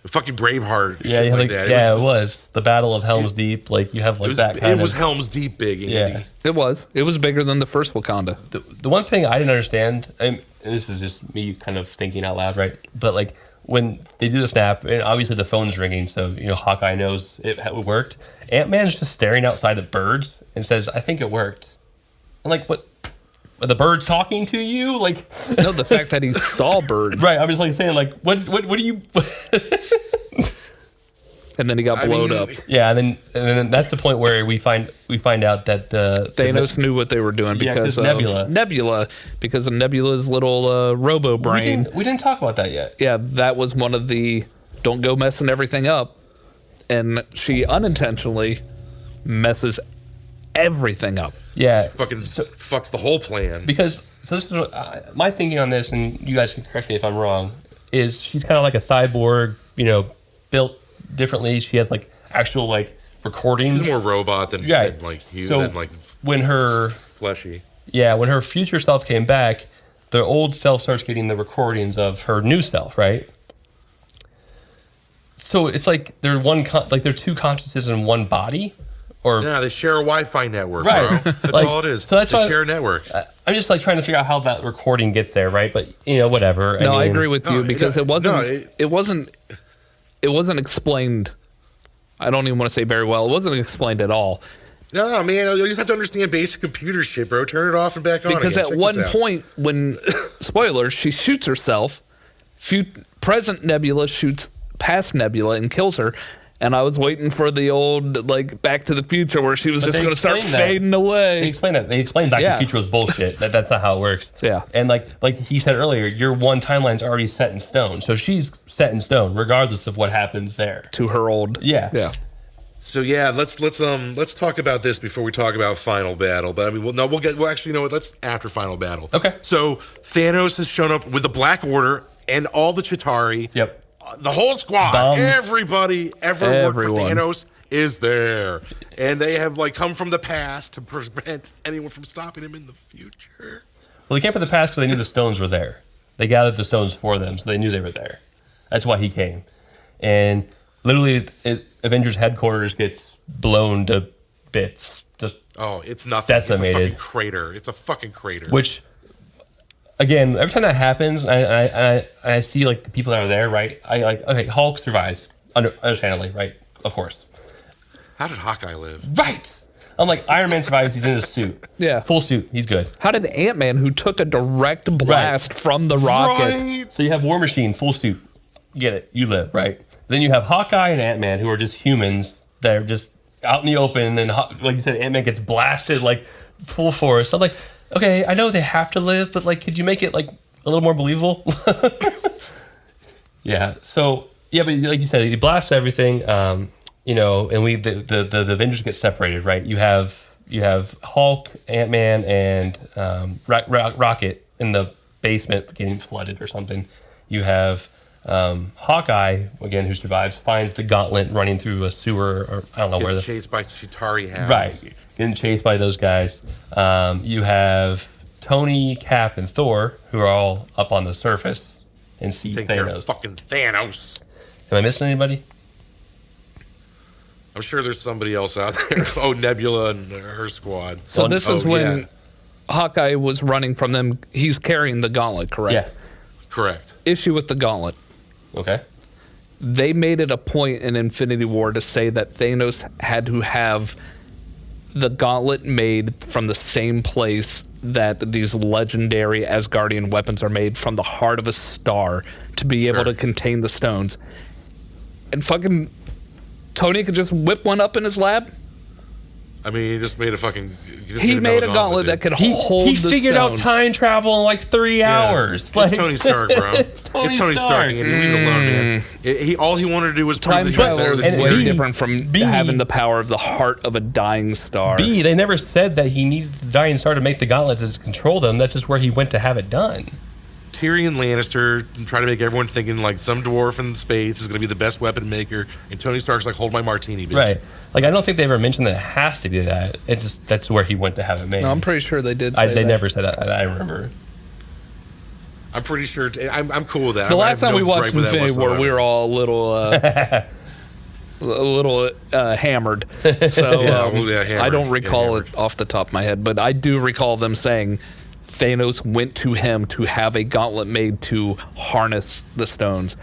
Fucking Braveheart, Yeah, shit like, like that. it was the Battle of Helm's Deep. Like you have like that kind of. It was Helm's Deep big, Andy. Yeah. It was bigger than the first Wakanda. The one thing I didn't understand, and this is just me kind of thinking out loud, right? But like when they do the snap, and obviously the phone's ringing, so Hawkeye knows it worked. Ant-Man's just staring outside at birds and says, "I think it worked." I'm like, what? Are the birds talking to you? Like, No, the fact that he saw birds, right? I'm just like saying, like, what do you? and then he got blown up. Yeah, and then that's the point where we find out that Thanos knew what they were doing Yeah, because 'cause of Nebula, because of Nebula's little robo brain. We didn't talk about that yet. Yeah, that was one of the don't go messing everything up, and she unintentionally messes everything up. Yeah, Fucking fucks the whole plan. because this is what, my thinking on this, and you guys can correct me if I'm wrong. Is she's kind of like a cyborg, built differently. She has like actual like recordings. She's more robot than like when her fleshy. Yeah, when her future self came back, the old self starts getting the recordings of her new self, right? So it's like they're they're two consciousness in one body, or Yeah, they share a Wi-Fi network, Right. bro. That's Like, all it is. so that's they why- share a network. I'm just like trying to figure out how that recording gets there, right? But whatever. No, I mean, agree with you No, because no, it wasn't. no, It wasn't explained. I don't even want to say very well. It wasn't explained at all. No, man, you just have to understand basic computer shit, bro. Turn it off and back on. Because again. at Check one this out. point, when spoilers, she shoots herself. Present Nebula shoots past Nebula and kills her. And I was waiting for the old like Back to the Future where she was But just they going to start explained that. fading They away. explained that. They explained Back to Yeah. the Future was bullshit. That's not how it works. Yeah. And like he said earlier, your one timeline's already set in stone. So she's set in stone, regardless of what happens there. To her old. Yeah. Yeah. So yeah, let's talk about this before we talk about Final Battle. But I mean, we'll actually, you know what? Let's after Final Battle. Okay. So Thanos has shown up with the Black Order and all the Chitauri. Yep. The whole squad, Bums. everybody ever worked for Everyone. Thanos is there, and they have like come from the past to prevent anyone from stopping him in the future. Well, they came from the past because they knew the stones were there. They gathered the stones for them, so they knew they were there. That's why he came. And literally, Avengers headquarters gets blown to bits. Just Oh, it's nothing. Decimated. It's a fucking crater. It's a fucking crater. which, again, every time that happens, I see like the people that are there, right? I like, okay, Hulk survives, understandably, right? Of course. How did Hawkeye live? Right. I'm like, Iron Man survives. He's in his suit. Yeah. Full suit. He's good. How did Ant-Man, who took a direct blast from the rocket, Right. So you have War Machine, full suit. Get it. You live, right? Then you have Hawkeye and Ant-Man, who are just humans that are just out in the open. And then, like you said, Ant-Man gets blasted like full force. I'm like, okay, I know they have to live, but like, could you make it like a little more believable? Yeah. So, yeah, but like you said, he blasts everything. And the Avengers get separated, right? You have Hulk, Ant-Man, and Rocket in the basement getting flooded or something. You have Hawkeye, again, who survives, finds the gauntlet running through a sewer, or I don't know where Getting the chased by Chitauri hounds. right, getting chased by those guys. You have Tony, Cap, and Thor, who are all up on the surface and see Take care of Thanos. fucking Thanos. Am I missing anybody? I'm sure there's somebody else out there. Oh, Nebula and her squad. So this is Oh, when yeah. Hawkeye was running from them. He's carrying the gauntlet, correct? Yeah. Correct. Issue with the gauntlet. Okay. They made it a point in Infinity War to say that Thanos had to have the gauntlet made from the same place that these legendary Asgardian weapons are made, from the heart of a star, to be able to contain the stones. And fucking Tony could just whip one up in his lab. I mean, he just made a fucking. He made a gauntlet that could hold the stones. He figured out time travel in like 3 hours. It's Tony Stark, bro. It's Tony Stark. And leave it alone, man. All he wanted to do was time prove that he was travel better is than way Tyrion. different from having the power of the heart of a dying star. They never said that he needed the dying star to make the gauntlet to control them. That's just where he went to have it done. Tyrion Lannister trying to make everyone thinking like some dwarf in space is going to be the best weapon maker, and Tony Stark's like, hold my martini, bitch. Right. Like, I don't think they ever mentioned that it has to be that. It's just that's where he went to have it made. No, I'm pretty sure they did say They that. never said that. I remember. I'm pretty sure. I'm cool with that. The last time we watched Infinity War, we were all a little hammered. So hammered. I don't recall hammered. it off the top of my head, but I do recall them saying Thanos went to him to have a gauntlet made to harness the stones.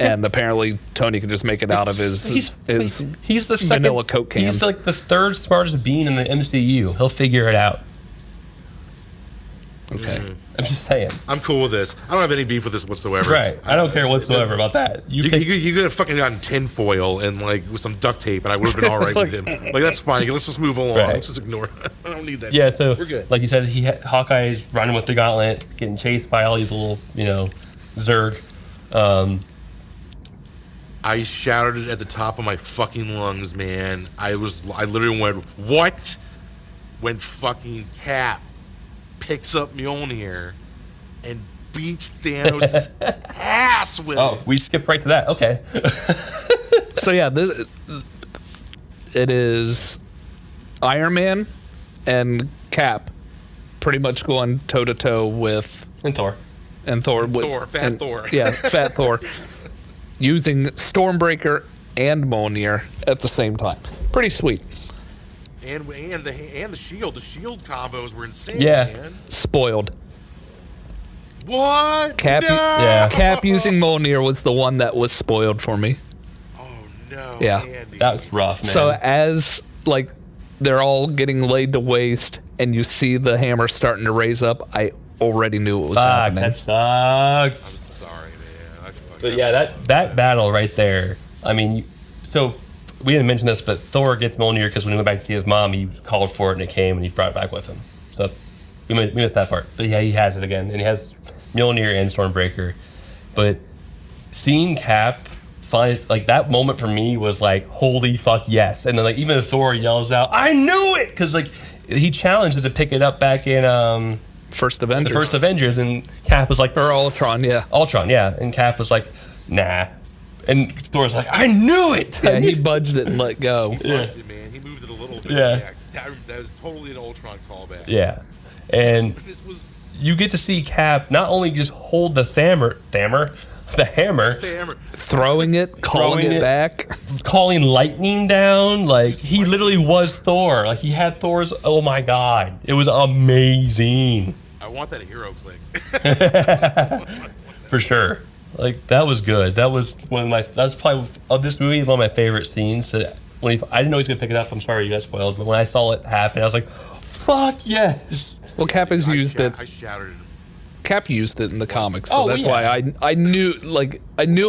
And apparently Tony can just make it out of his He's the second, vanilla Coke cans. He's like the third smartest being in the MCU. He'll figure it out. Okay. I'm just saying. I'm cool with this. I don't have any beef with this whatsoever. Right. I don't care whatsoever about that. You could have fucking gotten tinfoil and like with some duct tape, and I would have been all right with him. Like, that's fine. Let's just move along. Right. Let's just ignore it. I don't need that. Yeah. shit. So we're good. like you said, Hawkeye's running with the gauntlet, getting chased by all these little, Zerg. I shouted it at the top of my fucking lungs, man. I literally went, what? When fucking Cap picks up Mjolnir and beats Thanos' ass with it. We skipped right to that. Okay. So yeah, it is Iron Man and Cap pretty much going toe to toe with And Thor. Fat Thor. Yeah, Fat Thor, using Stormbreaker and Mjolnir at the same time. Pretty sweet. And the shield. The shield combos were insane, Yeah. man. Spoiled. What? Cap, No! Yeah. Cap using Mjolnir was the one that was spoiled for me. Oh no. Yeah. Andy. That was rough, man. So as like they're all getting laid to waste, and you see the hammer starting to raise up, I already knew it was happening. That sucks. Sorry, man. But yeah, that battle right there. I mean, so we didn't mention this, but Thor gets Mjolnir because when he went back to see his mom, he called for it and it came and he brought it back with him. So we missed that part. But yeah, he has it again, and he has Mjolnir and Stormbreaker. But seeing Cap find like that moment for me was like, holy fuck yes! And then like even Thor yells out, "I knew it!" Because like he challenged it to pick it up back in First Avengers. the first Avengers, and Cap was like, or Ultron, yeah. Ultron, yeah. And Cap was like, nah. And Thor's like, I knew it. Yeah, he budged it and let go. He pushed it, man. He moved it a little bit. Yeah. That was totally an Ultron callback. Yeah. And This was you get to see Cap not only just hold the hammer, Throwing it, calling Throwing it it. back. calling lightning down. Like, he literally was Thor. Like, he had Thor's, oh my God. It was amazing. I want that hero click. For sure. Like, that was good. That was probably, of this movie, one of my favorite scenes. That I didn't know he was going to pick it up. I'm sorry you got spoiled. But when I saw it happen, I was like, fuck yes. Well, Cap has used it. I shouted at him. Cap used it in the comics, so Oh, that's yeah. why I knew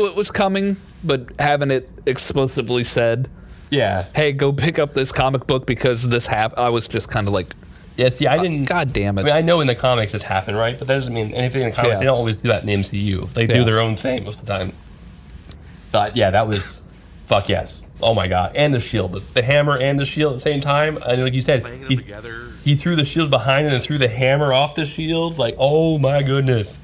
it was coming, but having it explicitly said, Yeah. "Hey, go pick up this comic book because this happened," I was just kind of like, Yeah, see, I didn't. God damn it! I mean, I know in the comics it's happened, right? But that doesn't mean anything in the comics. Yeah. They don't always do that in the MCU. They do Yeah. their own thing most of the time. But yeah, that was, fuck yes. Oh my God. And the shield. The hammer and the shield at the same time. And like you said, Playing them together. he threw the shield behind and then threw the hammer off the shield. Like, oh my goodness.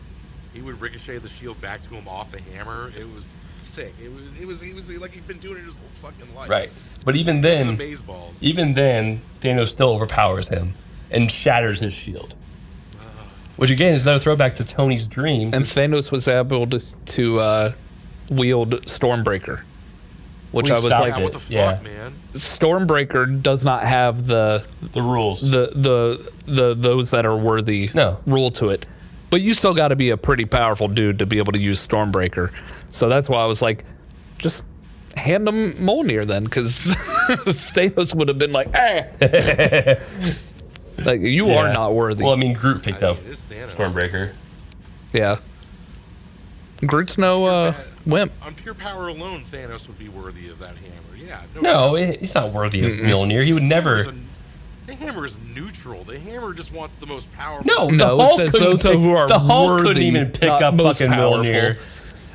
He would ricochet the shield back to him off the hammer. It was sick. It was like he'd been doing it his whole fucking life. Right. But even It was then, amazeballs. Thanos still overpowers him and shatters his shield. Which again is another throwback to Tony's dream. And Thanos was able to wield Stormbreaker, which We I was stopped like, Yeah, what the fuck, Yeah. man? Stormbreaker does not have the rules. those that are worthy No. rule to it. But you still got to be a pretty powerful dude to be able to use Stormbreaker. So that's why I was like, just hand him Mjolnir then, because Thanos would have been like, like, you are not worthy. Well, I mean, Groot picked up it is Thanos. Stormbreaker. Yeah. Groot's no wimp. On pure power alone, Thanos would be worthy of that hammer. Yeah. No, he's not worthy of Mjolnir. He would never. The hammer is neutral. The hammer just wants the most powerful. No, No, the it Hulk says couldn't those pick- who are the Hulk worthy, couldn't even pick not up most fucking powerful. Mjolnir.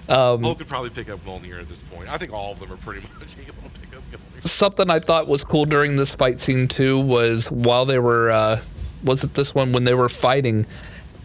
Hulk could probably pick up Mjolnir at this point. I think all of them are pretty much able to pick up Mjolnir. Something I thought was cool during this fight scene too was while they were was it this one when they were fighting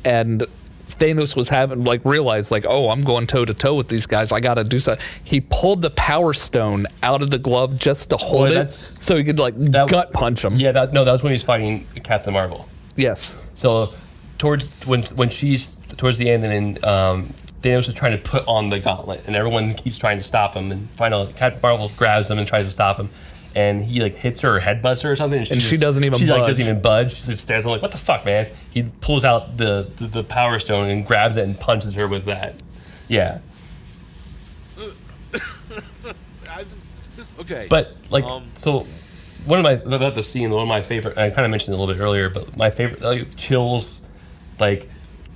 and Thanos was having realized oh, I'm going toe to toe with these guys, I gotta do something. He pulled the Power Stone out of the glove just to hold it so he could gut punch him. Yeah, that was when he was fighting Captain Marvel. Yes. So towards when she's towards the end, and then Thanos is trying to put on the gauntlet, and everyone keeps trying to stop him. And finally, Captain Marvel grabs him and tries to stop him, and he hits her or headbutts her or something, and she doesn't even she budge. doesn't even budge. She just stands there like, what the fuck, man? He pulls out the Power Stone and grabs it and punches her with that. Yeah. Okay. But so one of my about the scene, one of my favorite. I kind of mentioned it a little bit earlier, but my favorite chills,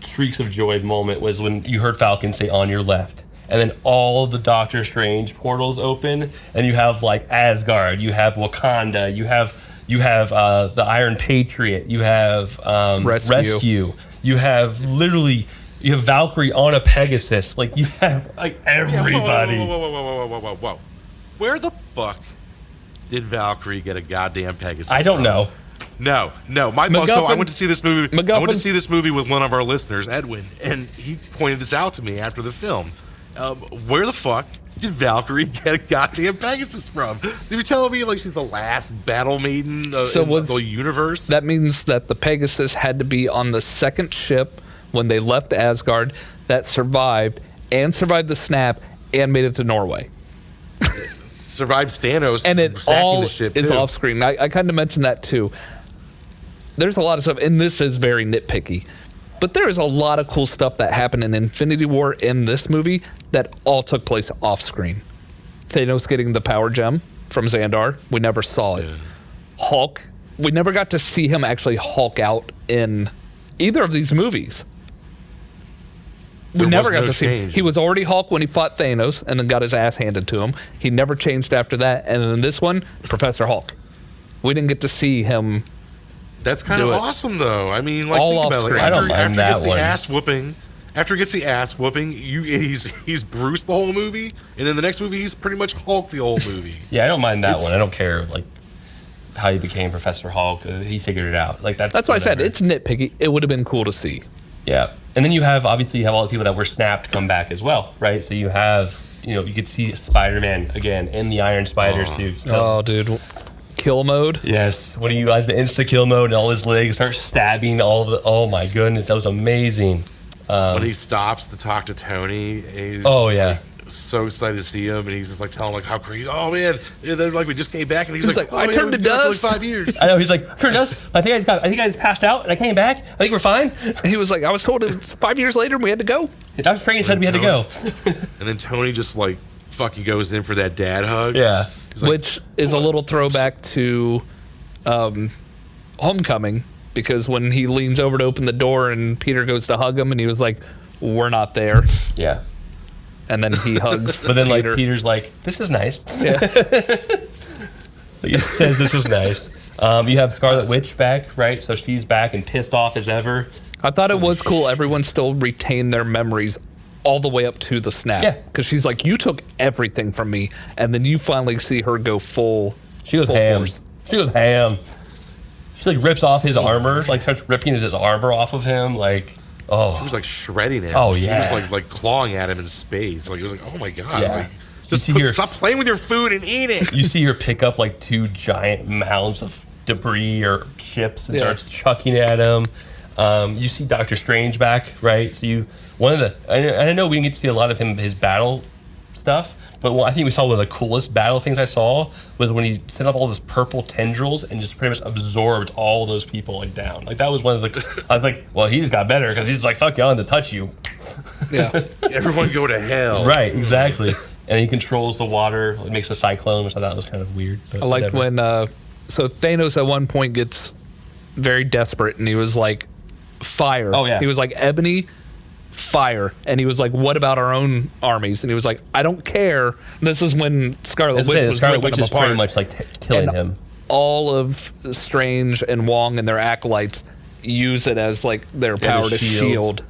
shrieks of joy moment was when you heard Falcon say "on your left," and then all the Doctor Strange portals open, and you have Asgard, you have Wakanda, you have the Iron Patriot, you have Rescue, you have literally. You have Valkyrie on a Pegasus. You have everybody. Whoa. Where the fuck did Valkyrie get a goddamn Pegasus? I don't know. No. So I went to see this movie. I went to see this movie with one of our listeners, Edwin, and he pointed this out to me after the film. Where the fuck did Valkyrie get a goddamn Pegasus from? So you're telling me she's the last battle maiden in the universe? That means that the Pegasus had to be on the second ship when they left Asgard that survived the snap and made it to Norway. Survived Thanos And it sacking all the ship is too. off screen. I kind of mentioned that too. There's a lot of stuff, and this is very nitpicky, but there is a lot of cool stuff that happened in Infinity War in this movie that all took place off screen. Thanos getting the power gem from Xandar, we never saw it. Yeah. Hulk, we never got to see him actually Hulk out in either of these movies. We never got to see him. He was already Hulk when he fought Thanos and then got his ass handed to him. He never changed after that. And in this one, Professor Hulk. We didn't get to see him. That's kind of awesome, though. I mean, all think about screen. I don't mind after he gets that the one. ass whooping, he's Bruce the whole movie, and then the next movie he's pretty much Hulk the whole movie. Yeah, I don't mind that one. I don't care how he became Professor Hulk. He figured it out. That's why I said it's nitpicky. It would have been cool to see. Yeah, and then you have all the people that were snapped come back as well, right? So you have you could see Spider-Man again in the Iron Spider suit. So. Oh, dude. Kill mode. Yes, when you had the insta kill mode and all his legs start stabbing oh my goodness, that was amazing. When he stops to talk to Tony, he's so excited to see him, and he's just telling him how crazy. Oh man, and then we just came back, and he's like, I turned to dust for 5 years. I know, he's like, turned to dust. I think I just passed out and I came back. I think we're fine. He was like, I was told it's 5 years later and we had to go. Dr. Strange said we had to go. And then Tony just fucking goes in for that dad hug. Yeah. Which is a little throwback to Homecoming, because when he leans over to open the door and Peter goes to hug him and he was like, we're not there. Yeah. And then he hugs But then Peter. Peter's like, this is nice. Yeah. He says this is nice. You have Scarlet Witch back, right? So she's back and pissed off as ever. I thought it was cool. Everyone still retained their memories all the way up to the snap. Yeah. Because she's like, you took everything from me. And then you finally see her go full. She goes full ham. force. She goes ham. She rips off his armor, starts ripping his armor off of him, She was shredding him. Oh, she yeah. was clawing at him in space. It was oh my god. Yeah. Stop playing with your food and eat it. You see her pick up 2 giant mounds of debris or chips and starts chucking at him. You see Doctor Strange back, right? So I know we didn't get to see a lot of his battle stuff, but I think we saw one of the coolest battle things I saw was when he set up all those purple tendrils and just pretty much absorbed all those people down. That was one of the. I was like, well, he just got better because he's fuck you, I want to touch you. Yeah. Everyone go to hell. Right, exactly. and he controls the water. It makes a cyclone, which I thought was kind of weird. But I liked whatever. when so Thanos at one point gets very desperate, and he was like, "Fire!" Oh, yeah. He was like, "Ebony, fire!" And he was like, "What about our own armies?" And he was like, "I don't care." And this is when Scarlet Witch was Scarlet ripping Witch him is apart. pretty much like killing And him. all of Strange and Wong and their acolytes use it as like their power their to shields. shield.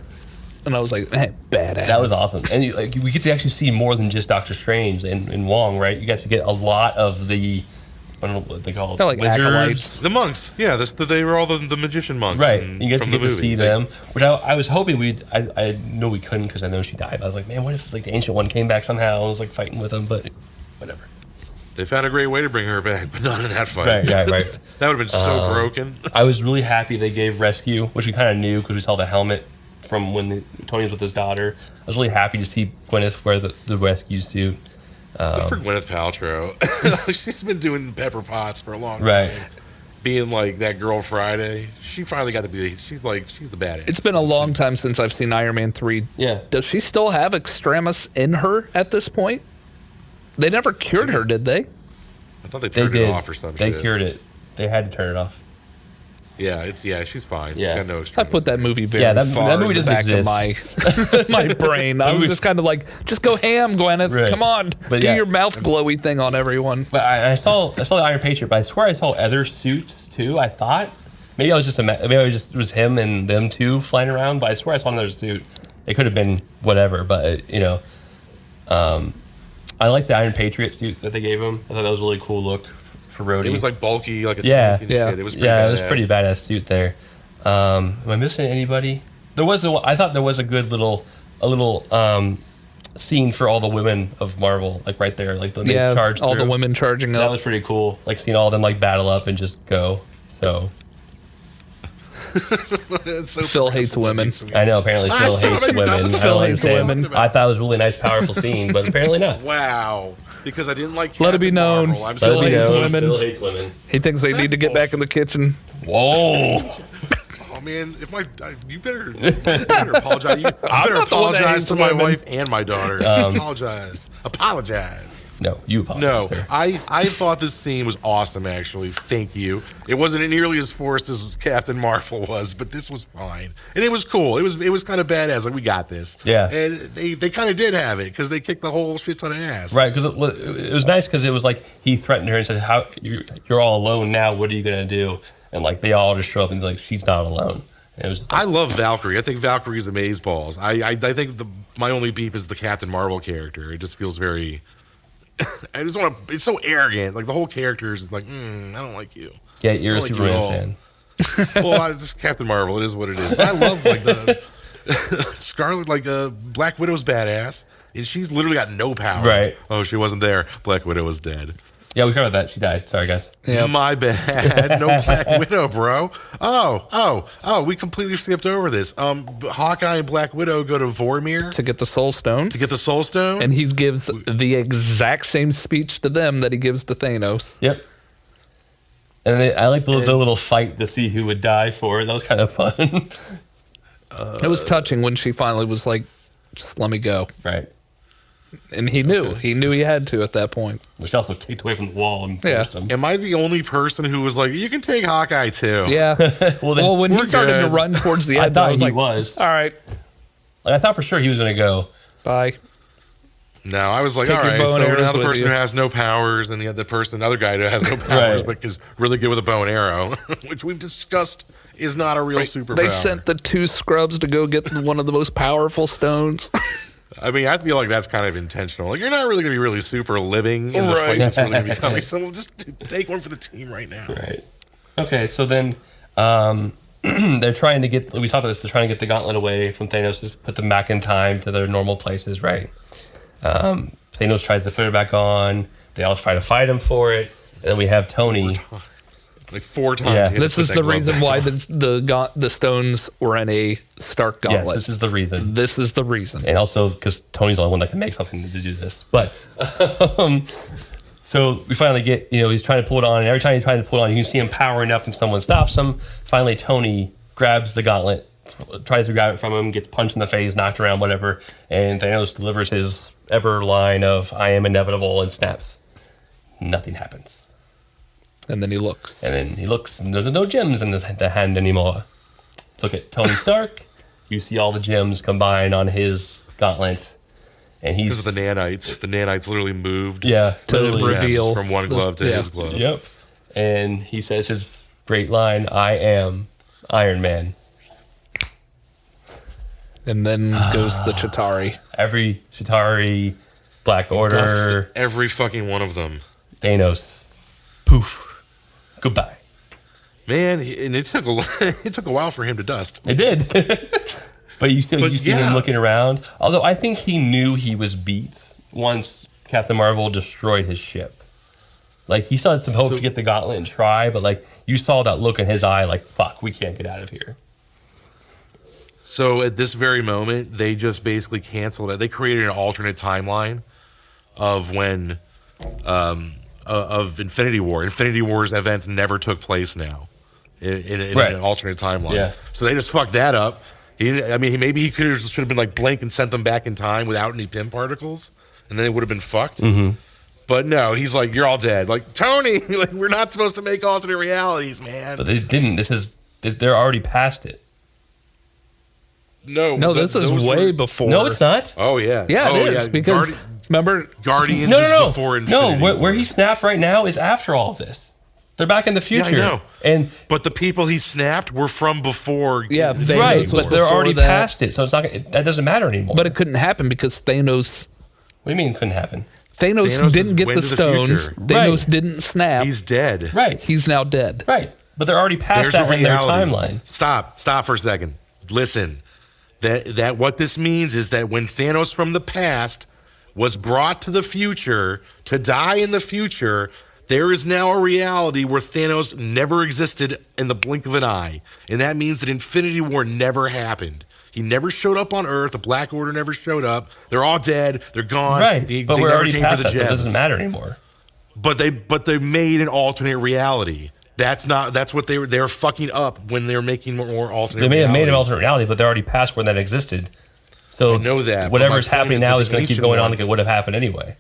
And I was like, man, badass. That was awesome, and we get to actually see more than just Doctor Strange and Wong, right? You guys get a lot of the, I don't know what they call it, They're like wizards. acolytes. The monks, yeah, they were all the magician monks, Right, you get from to the movie. see them, which I was hoping I know we couldn't because I know she died. I was like, man, what if like the Ancient One came back somehow and was like fighting with him? But whatever. They found a great way to bring her back, but not in that fight. Right. That would have been so broken. I was really happy they gave Rescue, which we kind of knew because we saw the helmet from when Tony was with his daughter. I was really happy to see Gwyneth wear the rescue suit. Good for Gwyneth Paltrow. She's been doing Pepper Potts for a long time. Right. Being like that girl Friday. She finally got to be, she's the badass. It's been a long time since I've seen Iron Man 3. Yeah. Does she still have Extremis in her at this point? They never cured her, did they? I thought they They turned did. it off or some They shit. cured it. They had to turn it off. Yeah, she's fine. Yeah. She's got no I extremis. put that movie very that far movie in the doesn't back of my brain. I was just kind of like, just go ham, Gwyneth. Right. Come on, But do yeah. your mouth glowy thing on everyone. But I saw the Iron Patriot, but I swear I saw other suits too. I thought maybe it was him and them two flying around, but I swear I saw another suit. It could have been whatever, but I like the Iron Patriot suit that they gave him. I thought that was a really cool look for Rhodey. It was like bulky, like a Yeah. tank and Yeah. shit. It was pretty badass. it was pretty badass suit there. Am I missing anybody? I thought there was a good little scene for all the women of Marvel, like right there, like when they Yeah, charged all the through. women charging That up. was pretty cool. Like seeing all of them like battle up and just go. So It's so Phil hates progressive, women. makes me- I know apparently Phil son of hates a- you know women. what the I Phil don't hates understand. women. I thought it was a really nice, powerful scene, but apparently not. Wow. Because I didn't like Let it be Captain known. Marvel. I'm Let Phil it be hates known, women. Phil hates women. He thinks they need to get back in the kitchen. Whoa! Oh man, you better apologize. You better not the one that apologize hates to my women. wife and my daughter. Apologize. No, you apologize, No, sir. I thought this scene was awesome. Actually, thank you. It wasn't nearly as forced as Captain Marvel was, but this was fine, and it was cool. It was kind of badass. Like we got this. Yeah. and they kind of did have it because they kicked the whole shit ton of ass. Right, because it was nice because it was like he threatened her and said, "How you're all alone now? What are you gonna do?" And like they all just show up and he's like, "She's not alone." And it was just like, I love Valkyrie. I think Valkyrie's amazeballs. I think my only beef is the Captain Marvel character. It just feels very. I just want to. It's so arrogant. Like the whole character is just like, I don't like you. yeah, you're a I don't like you at Superman all. fan. Well, it's Captain Marvel. It is what it is. But I love like the Scarlet, like Black Widow's badass, and she's literally got no powers. Right. Oh, she wasn't there. Black Widow was dead. Yeah, we covered that. She died. Sorry, guys. Yeah. My bad. No Black Widow, bro. Oh, we completely skipped over this. Hawkeye and Black Widow go to Vormir To get the Soul Stone. to get the Soul Stone. And he gives the exact same speech to them that he gives to Thanos. Yep. And I like the little fight to see who would die for it. That was kind of fun. It was touching when she finally was like, just let me go. Right. And he knew. He knew he had to at that point. Which also kicked away from the wall and Yeah. pushed him. Am I the only person who was like, you can take Hawkeye too? Yeah. Well, then, Well, when he We're started to good. run towards the I end, thought I was he like, was. all right, Like, I thought for sure he was going to go. bye. No, I was like, Take all your right. bow and So arrows now the with person you. who has no powers, and the other guy who has no powers, Right. but is really good with a bow and arrow, which we've discussed is not a real superpower. They sent the two scrubs to go get one of the most powerful stones. I mean, I feel like that's kind of intentional. Like, you're not really going to be really super living in the Right. fight that's really going to be coming. So we'll just take one for the team right now. Right. Okay, so then they're trying to get, we talked about this, they're trying to get the gauntlet away from Thanos, just put them back in time to their normal places, right? Thanos tries to put it back on. They all try to fight him for it. And then we have Tony. Like 4 times. Yeah. he had to This put is that the glove reason back why on. the stones were in a Stark Yes, gauntlet. this is the reason. This is the reason. And also because Tony's the only one that can make something to do this. But so we finally get, he's trying to pull it on, and every time he's trying to pull it on, you can see him powering up and someone stops him. Finally, Tony grabs the gauntlet tries to grab it from him, gets punched in the face, knocked around, whatever, and Thanos delivers his ever line of "I am inevitable" and snaps. Nothing happens. And then he looks. And then he looks, and there's no gems in the hand anymore. Look at Tony Stark. You see all the gems combined on his gauntlet, and he's Because of the nanites. The nanites literally moved. yeah To literally. reveal from one glove to yeah. his glove. Yep. And he says his great line, "I am Iron Man." And then goes the Chitauri. Every Chitauri, Black Order, Dust every fucking one of them. Thanos, poof, goodbye. Man, and it took a while for him to dust. It did. But you see yeah. him looking around. Although I think he knew he was beat once Captain Marvel destroyed his ship. Like, he still had some hope to get the gauntlet and try, but like, you saw that look in his eye, like, fuck, we can't get out of here. So at this very moment, they just basically canceled it. They created an alternate timeline of when of Infinity War. Infinity War's events never took place now in Right. an alternate timeline. Yeah. So they just fucked that up. Maybe he should have been like Blink and sent them back in time without any Pym particles, and then they would have been fucked. Mm-hmm. But no, he's like, you're all dead. Like, Tony, like, we're not supposed to make alternate realities, man. But they didn't. They're already past it. No, This is way before. No, it's not. Oh yeah, Yeah, oh, it is. Because remember, Guardians No, is no, no. before Infinity No, where War. he snapped right now is after all of this. They're back in the future. know. And But the people he snapped were from before. Yeah, Infinity Thanos right, was War. but they're before already that. past it, so it's not. That doesn't matter anymore. but it couldn't happen because Thanos what do you mean it couldn't happen? Thanos didn't get went the to the stones. future. Thanos Right. didn't snap. He's dead. Right, He's now dead. right. But they're already past There's a that in their reality. timeline. Stop for a second. Listen, that what this means is that when Thanos from the past was brought to the future to die in the future, there is now a reality where Thanos never existed in the blink of an eye, and that means that Infinity War never happened. He never showed up on Earth. The Black Order never showed up. They're all dead. They're gone. Right, They but we're never already came for past the that, so it gems. doesn't matter anymore. But they made an alternate reality. That's what they're fucking up when they're making more alternate. They may have made an realities. alternate reality, but they're already past where that existed. So I know that, but whatever's my point happening is now that is the going to keep ancient going on one- like it would have happened anyway.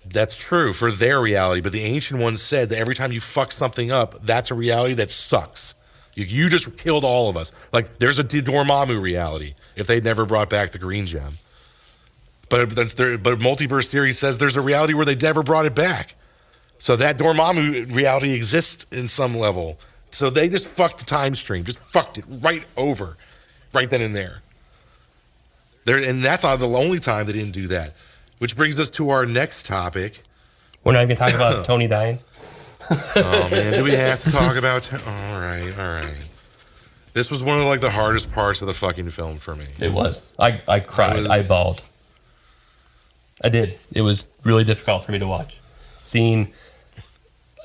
That's true for their reality, but the ancient ones said that every time you fuck something up, that's a reality that sucks. You just killed all of us. Like, there's a Dormammu reality if they'd never brought back the green gem. But multiverse theory says there's a reality where they never brought it back. So that Dormammu reality exists in some level. So they just fucked the time stream, just fucked it right over, right then and there. And that's not the only time they didn't do that. Which brings us to our next topic. We're not even talking about Tony dying. Oh man, do we have to talk about? All right. This was one of like the hardest parts of the fucking film for me. It was. I cried. I bawled. I did. It was really difficult for me to watch. Seeing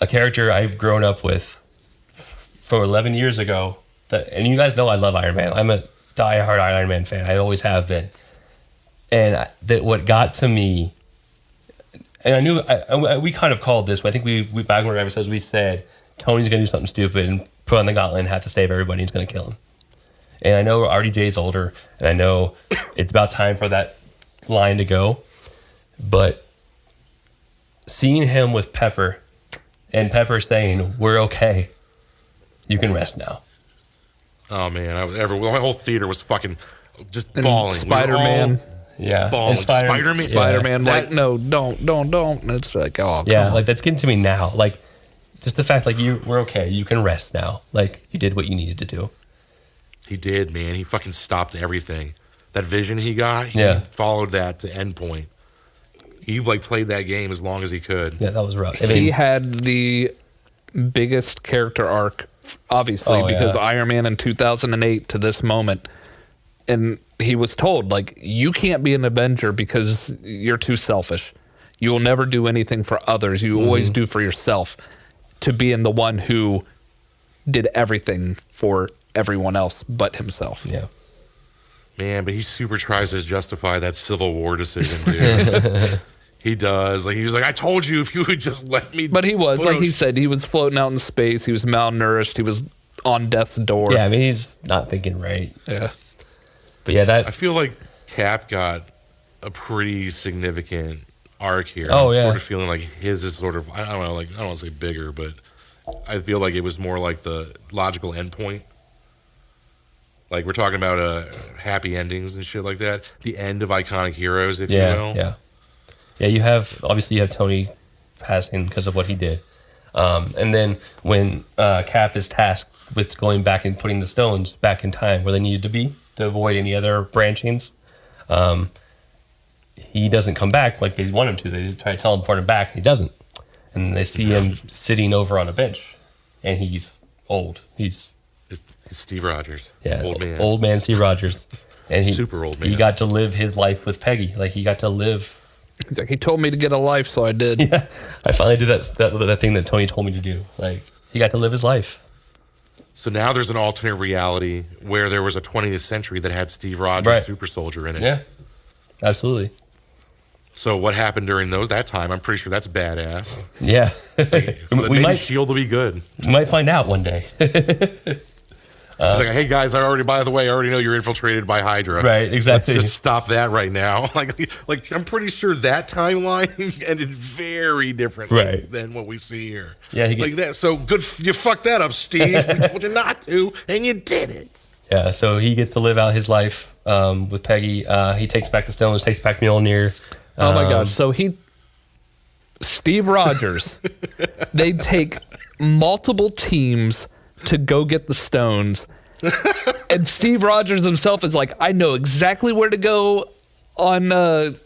a character I've grown up with from 11 years ago. And you guys know I love Iron Man. I'm a diehard Iron Man fan. I always have been. And that what got to me, and I knew we kind of called this, but I think we back in our episodes we said Tony's gonna do something stupid and put on the gauntlet and have to save everybody. He's gonna kill him. And I know RDJ's older, and I know it's about time for that line to go. But seeing him with Pepper, and Pepper saying, "We're okay. You can rest now." Oh man, my whole theater was fucking just bawling. Spider-Man. Yeah. Bawling. And Spider-Man. Yeah. Spider-Man, That- like, no, don't. And it's like, oh, Yeah, come on. like that's getting to me now. Like, just the fact, like, we're okay. You can rest now. Like, you did what you needed to do. He did, man. He fucking stopped everything. That vision he got, he Yeah. followed that to end point. He like played that game as long as he could. Yeah, that was rough. I He mean, had the biggest character arc, obviously, Oh, because yeah. Iron Man in 2008 to this moment. And he was told, like, you can't be an Avenger because you're too selfish. You will never do anything for others. You always do for yourself. To being the one who did everything for everyone else but himself. yeah. Man, but he super tries to justify that Civil War decision, dude. He does. Like, he was like, I told you if you would just let me. But he was, put like out he said, he was floating out in space. He was malnourished. He was on death's door. Yeah, I mean, he's not thinking right. Yeah. But yeah, I feel like Cap got a pretty significant arc here. Oh, I'm yeah. sort of feeling like his is sort of, I don't know, like I don't want to say bigger, but I feel like it was more like the logical endpoint. Like we're talking about happy endings and shit like that. The end of iconic heroes, if you will. Yeah. You have Tony passing because of what he did, and then when Cap is tasked with going back and putting the stones back in time where they needed to be to avoid any other branchings, he doesn't come back like they want him to. They try to tell him to put him back, and he doesn't. And they see him sitting over on a bench, and he's old. He's Steve Rogers. Yeah, old man Steve Rogers, and super old man. He got to live his life with Peggy. Like he got to live. He's like, he told me to get a life, so I did. Yeah, I finally did that thing that Tony told me to do. Like he got to live his life. So now there's an alternate reality where there was a 20th century that had Steve Rogers, Super Soldier, in it. Yeah, absolutely. So what happened during that time? I'm pretty sure that's badass. Yeah, Maybe Shield will be good. We might find out one day. It's like, hey guys, I already know you're infiltrated by Hydra. Right, exactly. Let's just stop that right now. Like I'm pretty sure that timeline ended very differently than what we see here. Yeah, like that. So good, you fucked that up, Steve. We told you not to, and you did it. Yeah, so he gets to live out his life with Peggy. He takes back the stones, takes back Mjolnir. Oh my gosh! So Steve Rogers, they take multiple teams to go get the stones, and Steve Rogers himself is like, I know exactly where to go on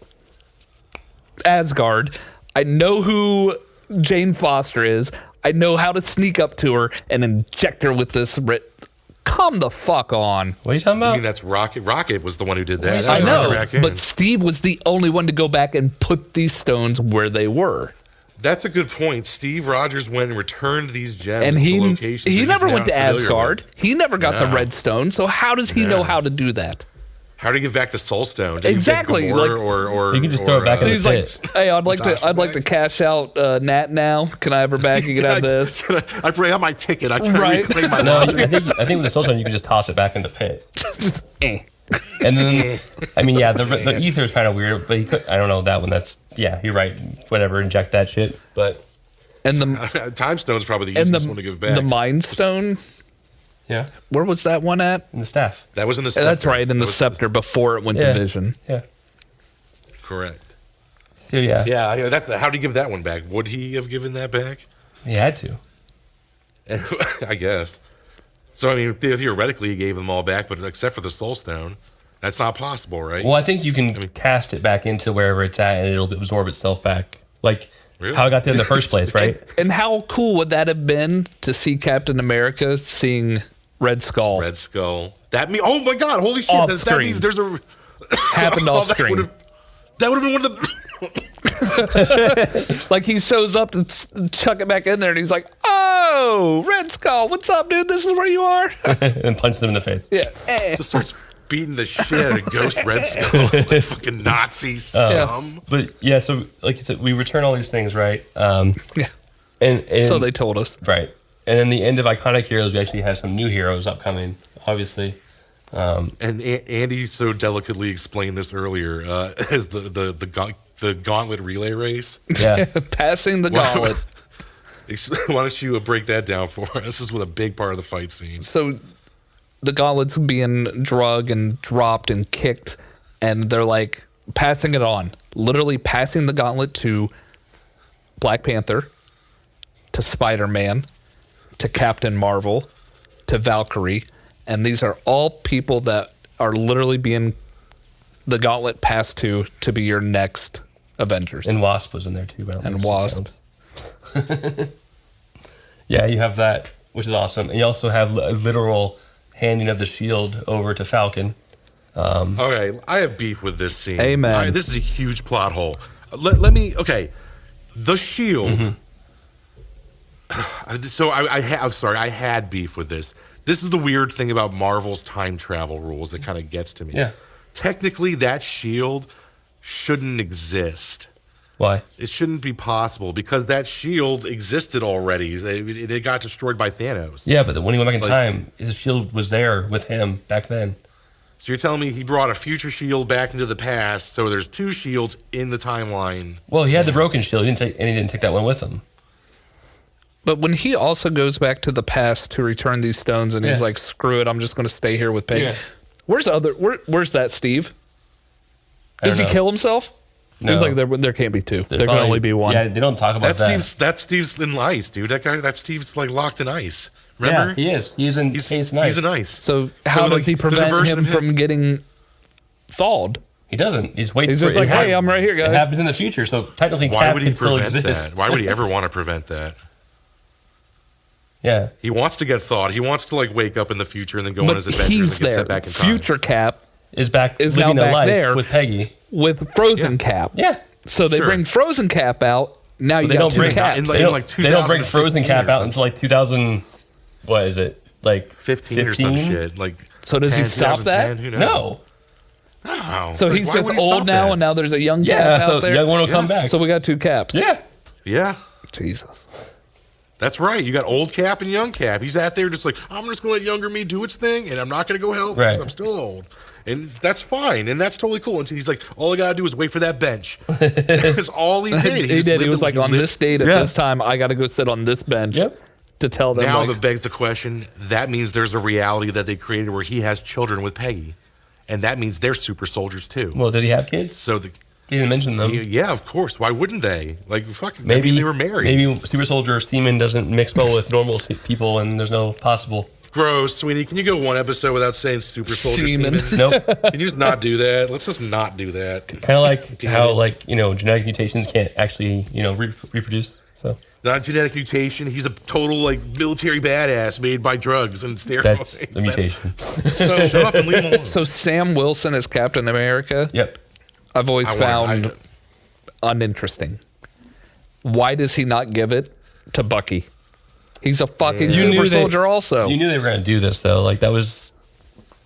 Asgard. I know who Jane Foster is. I know how to sneak up to her and inject her with this. Come the fuck on. What are you talking about? I mean, that's Rocket. Rocket was the one who did that. I know, but Steve was the only one to go back and put these stones where they were. That's a good point. Steve Rogers went and returned these gems and to the locations. He never went to Asgard. He never got the red stone. So how does he know how to do that? How do you give back the Soul Stone? Exactly. Or you can just throw it back in the pit. Like, hey, I'd like to cash out Nat now. Can I have her back? You can have this. I bring out my ticket. I try to reclaim my I think with the Soul Stone you can just toss it back in the pit. Just And then, I mean, yeah, the ether is kind of weird, but I don't know that one. You're right. Whatever, inject that shit. But Time Stone's probably the easiest one to give back. The Mind Stone. Yeah. Where was that one at? In the staff. That was in the scepter. That's right, in the scepter before it went to Vision. Yeah. Correct. So yeah. Yeah, how do you give that one back? Would he have given that back? He had to. I guess. So I mean, theoretically, he gave them all back, but except for the Soul Stone, that's not possible, right? Well, I think you can cast it back into wherever it's at, and it'll absorb itself back, like how it got there in the first place, right? And how cool would that have been to see Captain America seeing Red Skull? Red Skull. Oh my God! Holy shit! That means there's a happened off screen. That would have been one of the. Like he shows up to chuck it back in there, and he's like, "Oh, Red Skull, what's up, dude? This is where you are." And punches him in the face. Yeah. Just starts beating the shit out of Ghost Red Skull, like fucking Nazi scum. But yeah, so like you said, we return all these things, right? Yeah. And so they told us, right? And in the end of Iconic Heroes, we actually have some new heroes upcoming, obviously. And Andy so delicately explained this earlier as the gauntlet relay race. Yeah, passing the gauntlet. Why don't you break that down for us? This is with a big part of the fight scene. So the gauntlet's being drug and dropped and kicked, and they're like passing it on, literally passing the gauntlet to Black Panther, to Spider-Man, to Captain Marvel, to Valkyrie. And these are all people that are literally being the gauntlet passed to be your next Avengers. And Wasp was in there too. And Wasp. Yeah, you have that, which is awesome. And you also have a literal handing of the shield over to Falcon. Okay, I have beef with this scene. Amen. This is a huge plot hole. Let me. Okay, the shield. Mm-hmm. So I'm sorry. I had beef with this. This is the weird thing about Marvel's time travel rules that kind of gets to me. Yeah. Technically, that shield shouldn't exist. Why? It shouldn't be possible because that shield existed already. It got destroyed by Thanos. Yeah, but when he went back in time, his shield was there with him back then. So you're telling me he brought a future shield back into the past, so there's 2 shields in the timeline. Well, he had the broken shield. He didn't take that one with him. But when he also goes back to the past to return these stones, and he's Yeah. like, "Screw it, I'm just going to stay here with Peggy." Yeah. Where's that Steve? Does he know. kill himself? No. He's like, there can't be 2. There can Probably- only be 1. Yeah, they don't talk about that. That's Steve's in ice, dude. That Steve's like locked in ice. Remember? Yeah, he is. He's in He's ice. in ice. So how like, does he there's a prevent version him of from getting thawed? He doesn't. He's waiting He's for just it. like, It "Hey, I'm right here, guys." It happens in the future, so technically Why Cap would he can still prevent exist. that? Why would he ever want to prevent that? Yeah. He wants to get thawed. He wants to like wake up in the future and then go on But his adventures he's and get there. set back in time. Future Cap Is back Is living now a back life there. with Peggy. with Frozen Yeah. Cap. Yeah. So they Sure. bring Frozen Cap out. Now you They got don't 2 bring caps. in like- They don't, like they don't bring Frozen 2015 Cap or out something. until like 2000. What is it? Like 15 or some shit. Like So does he 10, stop that? 2010, Who knows? No. No. So Like, he's why just would he old stop now, that? and now there's a young Cap Yeah. out So there. young one will Yeah. come back. So we got 2 caps. Yeah. Yeah. Jesus. That's right. You got old Cap and young Cap. He's out there just like, I'm just going to let younger me do its thing, and I'm not going to go help Right. because I'm still old. And that's fine, and that's totally cool. Until he's like, all I got to do is wait for that bench. That's all he did. He just did. He lived was a- like, on lived- this date at Yeah. this time, I got to go sit on this bench Yep. to tell them. Now like, that begs the question, that means there's a reality that they created where he has children with Peggy. And that means they're super soldiers too. Well, did he have kids? So He didn't mention them. yeah, of course. Why wouldn't they? Like, fuck. Maybe Maybe they were married. Maybe super soldier semen doesn't mix well with normal people, and there's no possible. Gross, Sweeney. Can you go one episode without saying super soldier Semen. semen? Nope. Can you just not do that? Let's just not do that. Kind of like Damn how it. genetic mutations can't actually reproduce. So Not genetic mutation. He's a total like military badass made by drugs and steroids. that's a mutation. Shut up and leave him alone. so Sam Wilson as Captain America, Yep. I've always I found want- uninteresting. Why does he not give it to Bucky? He's a fucking Yeah. You super knew they- soldier also. You knew they were going to do this though. Like that was.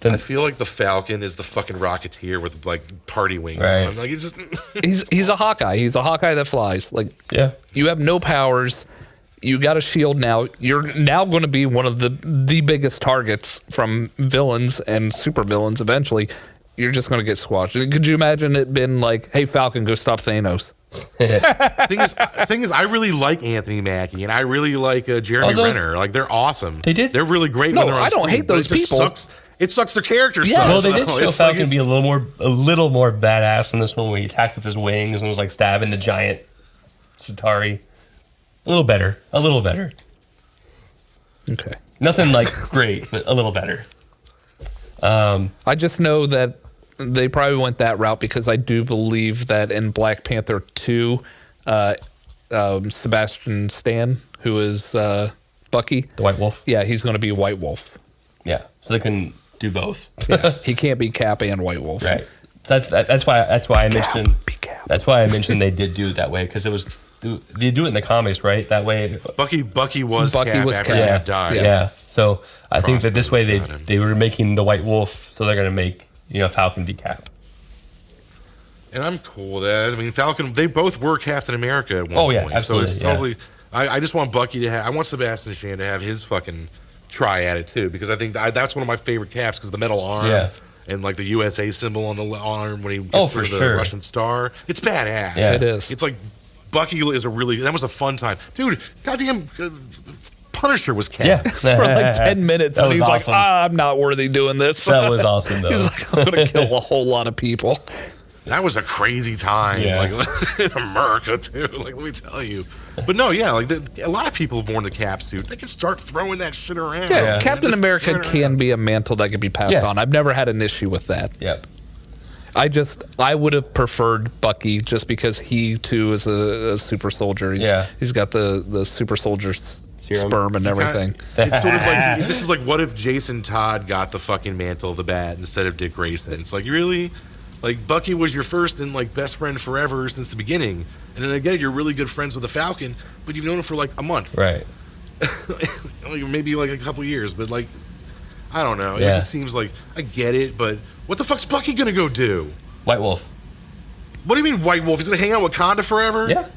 I feel like the Falcon is the fucking Rocketeer with like party wings Right. on. Like it's just He's a Hawkeye. He's a Hawkeye that flies. Like Yeah. you have no powers. You got a shield now. You're now going to be one of the biggest targets from villains and super villains eventually. You're just going to get squashed. Could you imagine it been like, "Hey Falcon, go stop Thanos"? thing is, I really like Anthony Mackie and I really like Jeremy Although- Renner. Like they're awesome. They did- They're really great. No, when they're on I don't screen, hate but those it just people. Sucks. It sucks. Their characters. Yeah. suck. Well, they did though. show It's like Falcon be a little more badass in this one, where he attacked with his wings and was like stabbing the giant Chitauri. A little better. Okay. Nothing like great, but a little better. I just know that they probably went that route because I do believe that in Black Panther 2, Sebastian Stan, who is Bucky, The White Wolf. yeah, he's going to be White Wolf. Yeah. So they can do both. Yeah, he can't be Cap and White Wolf. Right. So that's why I mentioned. Be Cap. That's why I mentioned they did do it that way, because it was they do it in the comics, right? That way. Bucky was Bucky Cap was after Cap. Cap died. Yeah. So I think that this way Crossbow shot him. they were making the White Wolf, so they're gonna make Falcon be Cap. And I'm cool with that. I mean, Falcon, they both were Captain America at one Oh, yeah, point. absolutely, So it's totally. I just want Bucky to have. I want Sebastian Stan to have his fucking try at it too, because I think that's one of my favorite caps because the metal arm. Yeah. And like the USA symbol on the arm when he gets Oh, through for the sure. Russian star, it's badass. Yeah. It is. It's like Bucky is that was a fun time, dude. Goddamn, Punisher was Cap. Yeah. For like 10 minutes, That and was he's awesome. like, I'm not worthy doing this. That was awesome, though. He's like, I'm going to kill a whole lot of people. That was a crazy time, Yeah. like in America too. Like, let me tell you. But no, yeah, like a lot of people have worn the cap suit. They can start throwing that shit around. Yeah, Yeah. Captain Just America throw it can around. be a mantle that can be passed Yeah. on. I've never had an issue with that. Yep. I would have preferred Bucky just because he too is a super soldier. He's got the super soldier Serum. sperm and everything. It's sort of like this is like, what if Jason Todd got the fucking mantle of the bat instead of Dick Grayson? It's like, really, like Bucky was your first and like best friend forever since the beginning, and then I get it, you're really good friends with the Falcon, but you've known him for like a month, Right. like maybe like a couple years, but like I don't know. Yeah. It just seems like I get it, but what the fuck's Bucky gonna go do? White Wolf. What do you mean White Wolf? He's gonna hang out with Wakanda forever? Yeah.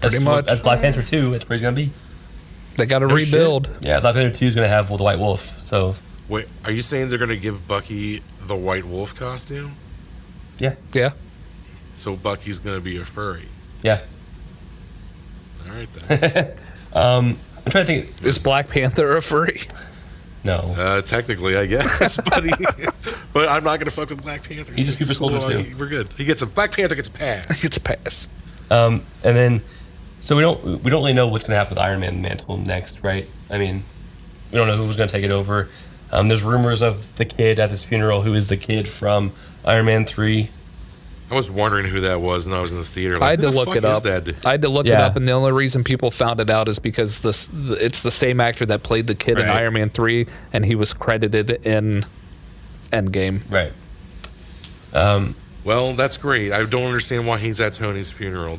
Pretty much. That's Black Panther 2. That's where he's gonna be. They got to No rebuild. Yeah, Black Panther 2 is gonna have the White Wolf. So Wait, are you saying they're going to give Bucky the White Wolf costume? Yeah. Yeah. So Bucky's going to be a furry. Yeah. All right, then. I'm trying to think. Is Black Panther a furry? No. Technically, I guess. But I'm not going to fuck with Black Panther. He's a super soldier, too. We're good. Black Panther gets a pass. It's a pass. And then, so we don't really know what's going to happen with Iron Man mantle next, right? I mean, we don't know who's going to take it over. There's rumors of the kid at his funeral, who is the kid from Iron Man 3. I was wondering who that was, and I was in the theater. Like, I had who to the look fuck it is up. that? I had to look it Yeah. up, and the only reason people found it out is because it's the same actor that played the kid in Right. Iron Man 3, and he was credited in Endgame. Right. Well, that's great. I don't understand why he's at Tony's funeral.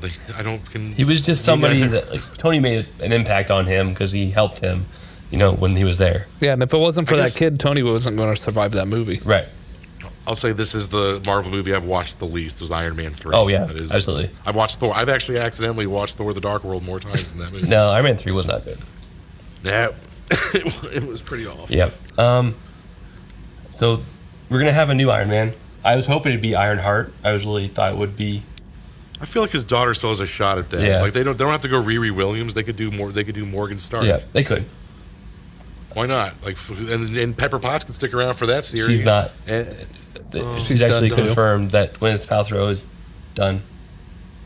He was just somebody that Tony made an impact on him because he helped him, when he was there. Yeah, and if it wasn't for I that guess- kid, Tony wasn't going to survive that movie. Right. I'll say this is the Marvel movie I've watched the least. Was Iron Man 3. Oh, yeah, That is, absolutely. I've watched Thor. I've actually accidentally watched Thor: The Dark World more times than that movie. No, Iron Man 3 was not good. No, it was pretty awful. Yep. So we're going to have a new Iron Man. I was hoping it'd be Ironheart. I really thought it would be. I feel like his daughter still has a shot at that. Yeah. Like they don't have to go Riri Williams. They could do more. They could do Morgan Stark. Yeah, they could. Why not? Like, and Pepper Potts can stick around for that series. She's not. And, She's She's actually done, too. confirmed that Gwyneth Paltrow is done.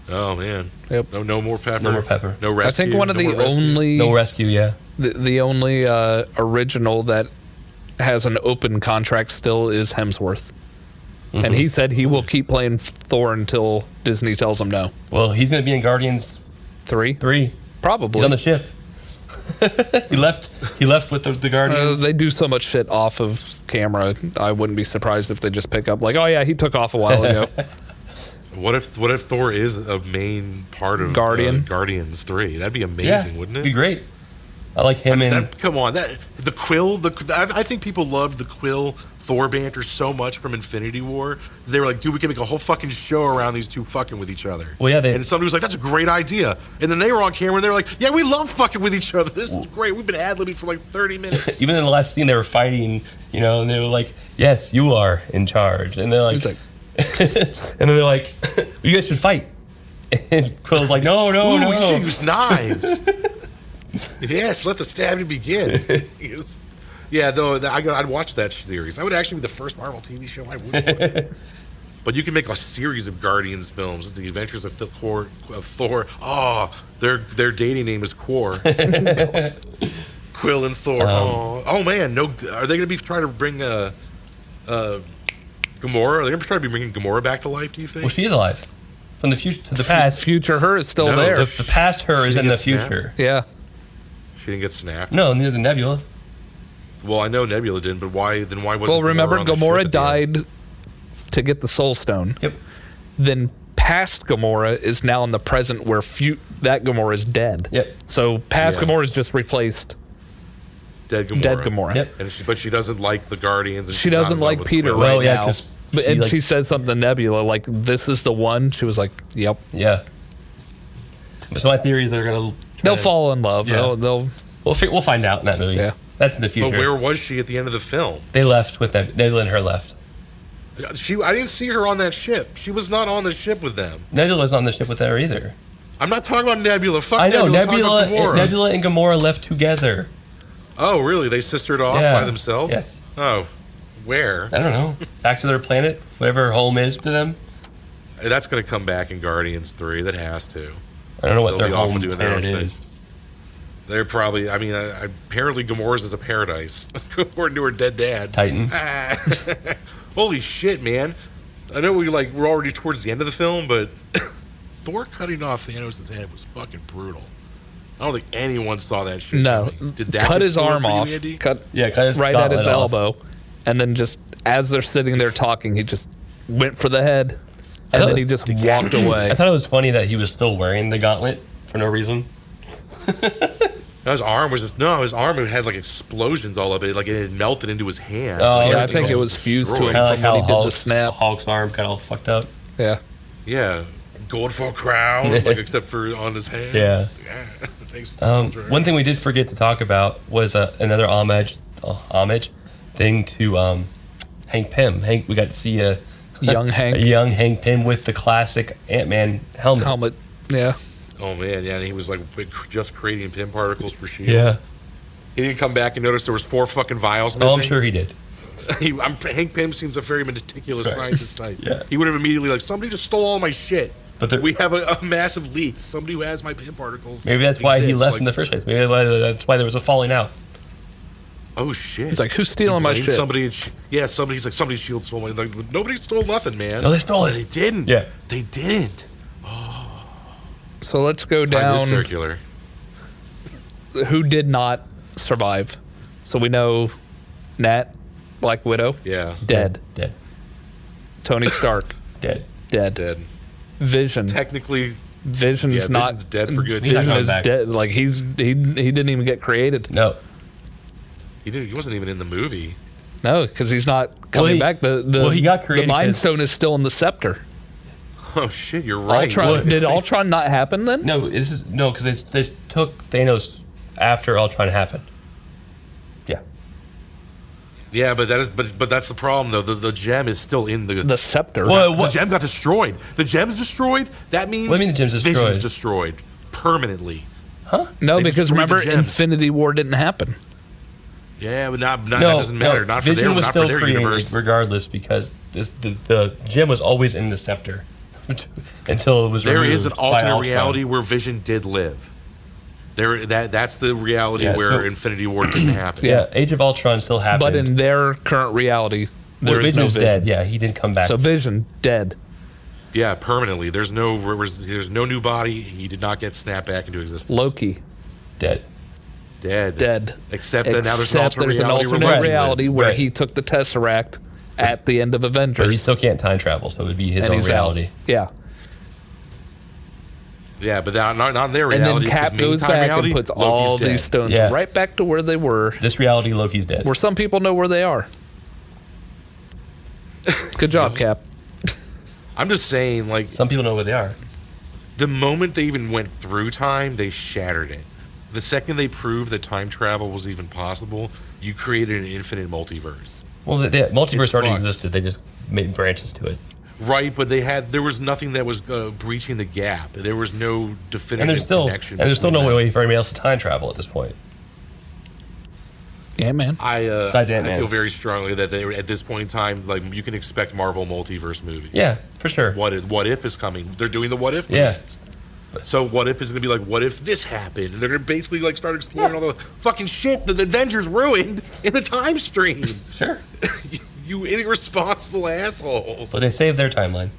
oh man. Yep. No more Pepper. No more Pepper. No I rescue. think one of no the more rescue. only No rescue, yeah. the only original that has an open contract still is Hemsworth. And he said he will keep playing Thor until Disney tells him no. Well, he's going to be in Guardians 3? 3. Probably. He's on the ship. He left with the Guardians. They do so much shit off of camera. I wouldn't be surprised if they just pick up like, oh yeah, he took off a while ago. What if Thor is a main part of Guardians 3? That'd be amazing, wouldn't it? It'd be great. I like him in. Come on, the Quill. I think people loved the Quill Thor banter so much from Infinity War. They were like, dude, we can make a whole fucking show around these two fucking with each other. Well, yeah, and somebody was like, that's a great idea. And then they were on camera and they were like, yeah, we love fucking with each other. This is great. We've been ad-libbing for like 30 minutes. Even in the last scene, they were fighting, and they were like, yes, you are in charge. And they're like, It's like, and then they're like, you guys should fight. And Quill's like, no. Ooh, you should use knives. Yes, let the stabbing begin. Yeah, though, I'd watch that series. I would actually be the first Marvel TV show I would watch. But you can make a series of Guardians films. It's the Adventures of Thor. Oh, their dating name is Quor. Quill and Thor. Oh man, no. Are they going to be trying to bring Gamora? Are they going to try to be bringing Gamora back to life? Do you think? well, she's alive. From the future to the past. future her is still No, there. The past her She is in the gets snapped? future. Yeah. She didn't get snapped. No, near the Nebula. Well, I know Nebula didn't, but why? Then why wasn't? Well, remember on the ship Gamora at the end? died to get the Soul Stone. Yep. Then past Gamora is now in the present where that Gamora is dead. Yep. So past Yeah. Gamora is just replaced Dead Gamora. dead Gamora. Yep. But she doesn't like the Guardians. And She she's not doesn't in love like with Peter Quill. right Well, yeah, now. 'cause And she, she says something to Nebula like, "This is the one." She was like, "Yep." Yeah. So my theory is they're gonna. They'll fall in love. Yeah. They'll We'll find out in that movie. Yeah. That's in the future. But where was she at the end of the film? They left with them. Nebula and her left. I didn't see her on that ship. She was not on the ship with them. Nebula's on the ship with her either. I'm not talking about Nebula. Fuck I know Nebula. I'm talking about Gamora. Nebula and Gamora left together. Oh, really? They sistered off Yeah. by themselves? Yes. Oh, where? I don't know. Back to their planet, whatever home is to them. That's going to come back in Guardians 3. That has to. I don't know what They'll their be off home and doing their own planet thing. is. They're probably, apparently Gamora's is a paradise, according to her dead dad. Titan. Holy shit, man. I know we're already towards the end of the film, but Thor cutting off Thanos' head was fucking brutal. I don't think anyone saw that shit. no Did that cut get his spoiled arm for you, off. Andy? Cut Yeah, cut his right at gauntlet his off. elbow, and then just as they're sitting there talking, he just went for the head, I and thought- then he just walked away. I thought it was funny that he was still wearing the gauntlet for no reason. No, his arm had like explosions all of it. Like it had melted into his hand. Oh, Like, yeah, I everything think it else was fused to destroyed. him. Kind of like From when how he did the Hulk's, snap. Hulk's arm got all fucked up. Yeah. Yeah. Gold for a crown, like except for on his hand. Yeah. Thanks for One thing we did forget to talk about was another homage thing to Hank Pym. We got to see a Young Hank. a young Hank Pym with the classic Ant-Man helmet. Yeah. Oh man, yeah, and he was like just creating Pym particles for Shield. Yeah. He didn't come back and notice there was 4 fucking vials missing. Oh, I'm sure he did. Hank Pym seems a very meticulous scientist type. Yeah. He would have immediately like, somebody just stole all my shit. But we have a massive leak. Somebody who has my Pym particles. Maybe that's why he exists. left Like, in the first place. Maybe that's why there was a falling out. oh shit! He's like, who's stealing my Blamed shit? Somebody, he's like, somebody Shield stole my. Like, nobody stole nothing, man. No, they stole it. They didn't. Yeah. They didn't. So let's go Time down. is circular. Who did not survive? So we know Nat, Black Widow, Yeah. dead. Dead. Tony Stark, Dead. dead. Dead. Vision, Technically, Vision's yeah, not Vision's dead for good. He's not Vision coming is back. dead. Like he didn't even get created. No. He wasn't even in the movie. No, because he's not coming he- back. The well, he got created The Mind 'cause- Stone is still in the scepter. Oh shit, you're right. Ultron, did Ultron not happen then? No, because they took Thanos after Ultron happened. Yeah. Yeah, but that's the problem though. The gem is still in The scepter. Well, The gem got destroyed. The gem's destroyed. That means What do you mean the gem's Vision's destroyed? destroyed permanently. No, they because destroyed remember, the gems. Infinity War didn't happen. Yeah, but that doesn't matter. Not for Vision their, was not still for their created universe. regardless because the gem was always in the scepter until it was There removed is an by alternate Ultron. reality where Vision did live. That's the reality Yeah, where so- Infinity War didn't happen. Yeah, Age of Ultron still happened. But in their current reality, there is Vision no is Vision. dead. Yeah, he didn't come back. So Vision dead. Yeah, permanently. There's no new body. He did not get snapped back into existence. Loki dead. Dead. Except that now there's an alternate there's an reality, alternate where Loki reality lived. where Right. he took the Tesseract at the end of But he Avengers. still can't time travel, so it would be his and own he's reality. out. Yeah. Yeah, but not in their And reality. then Cap 'cause goes main back reality, and puts Loki's all dead. these stones Yeah. right back to where they were, This reality, Loki's dead. where some people know where they are. Good job, Cap. I'm just saying, like, Some people know where they are. the moment they even went through time, they shattered it. The second they proved that time travel was even possible, you created an infinite multiverse. Well, the multiverse It's already fucked. existed. They just made branches to it. Right, but there was nothing that was breaching the gap. There was no definitive And there's connection. still no between them. way for anybody else to time travel at this point. Yeah, man. Besides I Ant-Man. feel very strongly that they at this point in time, like, you can expect Marvel multiverse movies. Yeah, for sure. What If is coming. They're doing the What If Yeah. movies. So What If is going to be like, what if this happened? And they're going to basically like start exploring all the fucking shit that the Avengers ruined in the time stream. Sure. You irresponsible assholes. But they saved their timeline.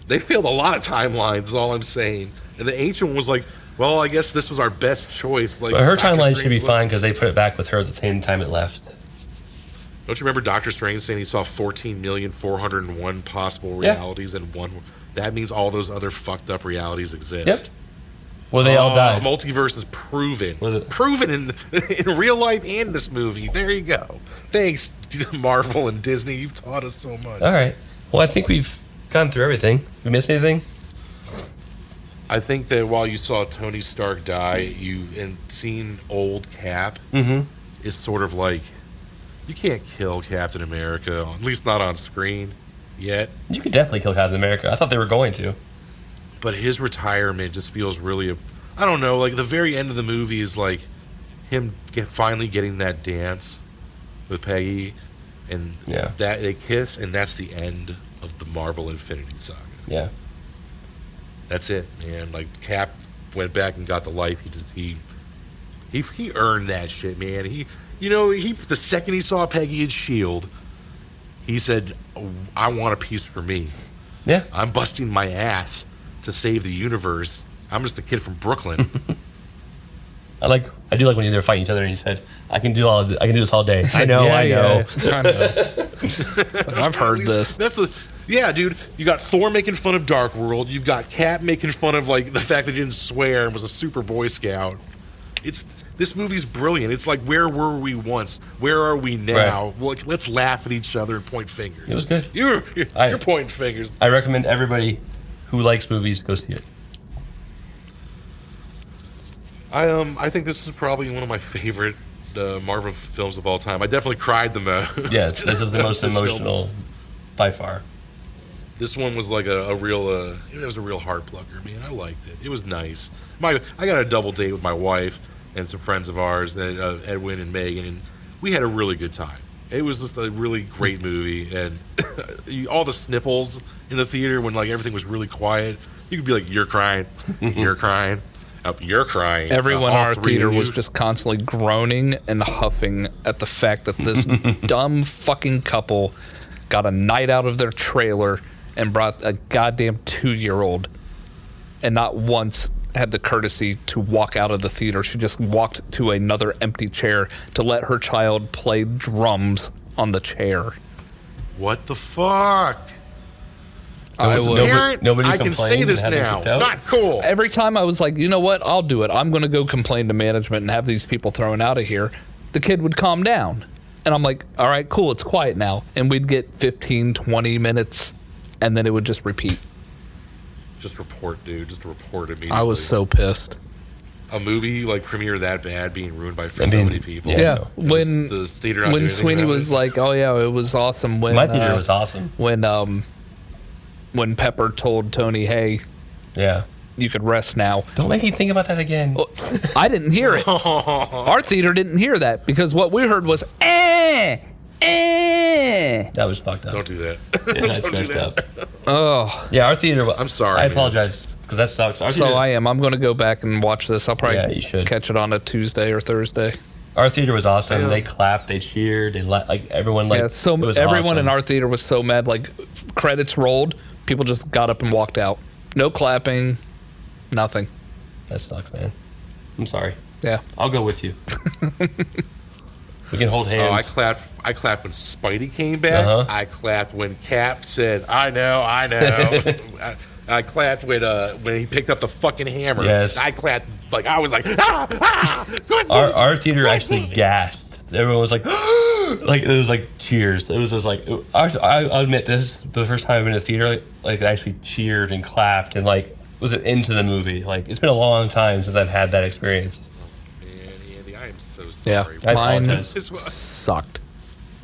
They failed a lot of timelines, is all I'm saying. And the Ancient was like, well, I guess this was our best choice. Like, But her Doctor timeline should be Strange- fine because they put it back with her at the same time it left. Don't you remember Doctor Strange saying he saw 14,401 possible Yeah. realities and one? That means all those other fucked up realities exist. Yep. Well, they all died. Multiverse is proven. Was it? Proven in real life and this movie. There you go. Thanks, Marvel and Disney. You've taught us so much. All right. Well, I think we've gone through everything. We missed anything? I think that while you saw Tony Stark die, and seeing old Cap is sort of like, you can't kill Captain America, at least not on screen yet. You could definitely kill Captain America. I thought they were going to. But his retirement just feels really, I don't know, like the very end of the movie is like him finally getting that dance with Peggy, and Yeah. that they kiss, and that's the end of the Marvel Infinity Saga. Yeah. That's it, man. Like, Cap went back and got the life. He earned that shit, man. The second he saw Peggy and Shield, he said, oh, "I want a piece for me. Yeah. I'm busting my ass to save the universe. I'm just a kid from Brooklyn." I do like when they're fighting each other and he said, I can do this all day. I know. I know. I've heard At least this. That's yeah, dude. You got Thor making fun of Dark World. You've got Cap making fun of like the fact that he didn't swear and was a super Boy Scout. This movie's brilliant. It's like, where were we once? Where are we now? Right. Well, let's laugh at each other and point fingers. It was good. You're pointing fingers. I recommend everybody who likes movies go see it. I think this is probably one of my favorite Marvel films of all time, I definitely cried the most. Yes, this is the most This film. emotional by far. This one was like a real, it was a real heart plucker, man. I liked it. It was nice. I got a double date with my wife and some friends of ours, Edwin and Megan, and we had a really good time. It was just a really great movie, and all the sniffles in the theater when like everything was really quiet. You could be like, "You're crying, you're crying, you're crying." Everyone in All our three theater of you. was just constantly groaning and huffing at the fact that this dumb fucking couple got a night out of their trailer and brought a goddamn 2-year-old and not once had the courtesy to walk out of the theater. She just walked to another empty chair to let her child play drums on the chair. What the fuck? I As a was- parent, nobody I can say complained this and had them now. kicked out? Not cool. Every time I was like, you know what? I'll do it. I'm going to go complain to management and have these people thrown out of here. The kid would calm down. And I'm like, all right, cool. It's quiet now. And we'd get 15, 20 minutes, and then it would just repeat. Just report, dude. Just report immediately. I was so pissed. A movie like premiere that bad being ruined by so I mean, many people. yeah. Yeah, no. when The theater not doing when anything Sweeney about was it? like, "Oh yeah, it was awesome." When My theater was awesome. When Pepper told Tony, "Hey, Yeah. you could rest now," Don't make me think about that again. I didn't hear it. Our theater didn't hear that because what we heard was eh. That was fucked up. Don't do that. Yeah, that's Don't do messed that. up. Oh, Yeah, our theater. I'm sorry, I man. apologize because that sucks. Our so theater, I am. I'm going to go back and watch this. I'll probably Yeah, you should. catch it on a Tuesday or Thursday. our theater was awesome. Yeah. They clapped, they cheered, like everyone like. Yeah, so it was everyone in awesome. our theater was so mad. Like credits rolled, people just got up and walked out. No clapping, nothing. That sucks, man. I'm sorry. Yeah. I'll go with you. We can hold Oh, hands. I clapped when Spidey came back. Uh-huh. I clapped when Cap said, "I know." I clapped when he picked up the fucking hammer. Yes. I clapped like I was like, "Ah, good Our, movie, our theater good actually movie." gasped. Everyone was like, like it was like cheers. It was just like I'll admit this the first time I've been to the theater like I actually cheered and clapped and like was it into the movie. Like it's been a long time since I've had that experience. Man, Andy, I am so Yeah. sorry. I Mine apologize. This was- sucked.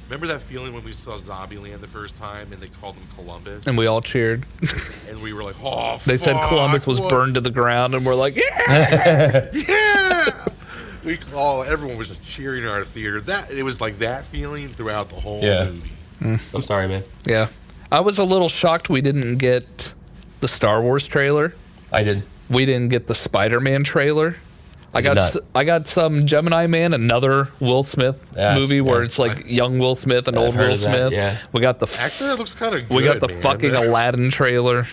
Remember that feeling when we saw Zombieland the first time and they called him Columbus? And we all cheered. And we were like, "Oh, They said fuck, Columbus was what?" burned to the ground, and we're like, yeah. Yeah. Everyone was just cheering in our theater. It was like that feeling throughout the whole Yeah. movie. I'm sorry, man. Yeah. I was a little shocked we didn't get the Star Wars trailer. I did. We didn't get the Spider-Man trailer. I did got not. I got some Gemini Man, another Will Smith Yes, movie where yeah. it's like young Will Smith and old heard Will of that, Smith. yeah. We got the Actually, it looks kind of good. we got the man. fucking Aladdin trailer.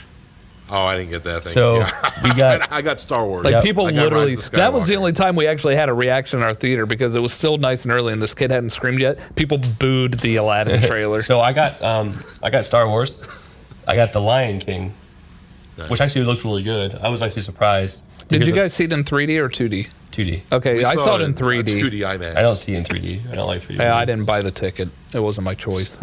Oh, I didn't get that thing. So Yeah. we got I got Star Wars. Like Yeah. people I got literally, Rise of the that was the Skywalker. only time we actually had a reaction in our theater because it was still nice and early and this kid hadn't screamed yet. People booed the Aladdin trailer. so I got Star Wars. I got The Lion King, Nice. which actually looked really good. I was actually surprised. Did you guys see it in 3D or 2D? 2D? Okay, We I saw it in 2D 3D. IMAX. I don't see in 3D. I don't like 3D. Hey, I didn't buy the ticket. It wasn't my choice.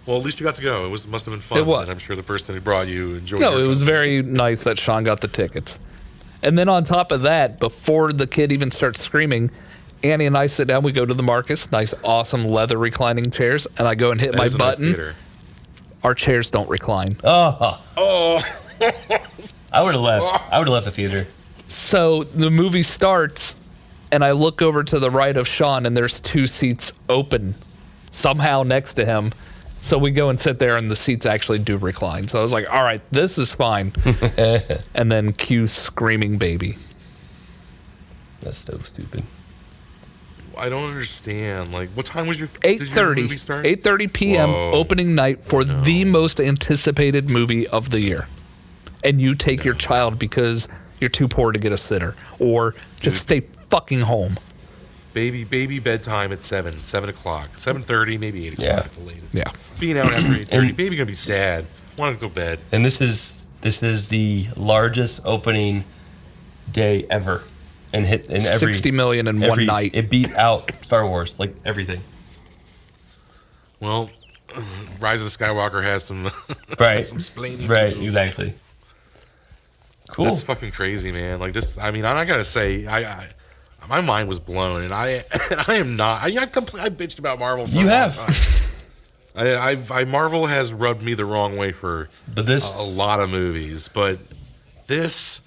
Well, at least you got to go. Must have been fun. It was. And I'm sure the person who brought you enjoyed No, your it was company. very nice that Sean got the tickets. And then on top of that, before the kid even starts screaming, Annie and I sit down. We go to the Marcus, nice, awesome leather reclining chairs, and I go and hit That my is a nice button. theater. Our chairs don't recline. Oh. I would have left. I would have left the theater. So the movie starts, and I look over to the right of Sean, and there's 2 seats open somehow next to him. So we go and sit there, and the seats actually do recline. So I was like, all right, this is fine. And then cue screaming baby. That's so stupid. I don't understand. Like, what time was did your 8:30. movie start? 8:30 p.m. Whoa. opening night for the most anticipated movie of the year. And you take your child because you're too poor to get a sitter. Or just stay fucking home. Baby bedtime at 7 o'clock, 7:30, maybe 8 o'clock Yeah. at the latest. Yeah. Being out after 8:30, baby gonna be sad. Want to go to bed. And this is the largest opening day ever, and hit in every 60 million in one every- night. It beat out Star Wars, like everything. Well, Rise of the Skywalker has some Right. some splaining. Right. to do. Exactly. Cool. That's fucking crazy, man. Like this. I mean, I gotta say, I my mind was blown, and I am not. I bitched about Marvel. For You a have. long time. Marvel has rubbed me the wrong way for a lot of movies, but this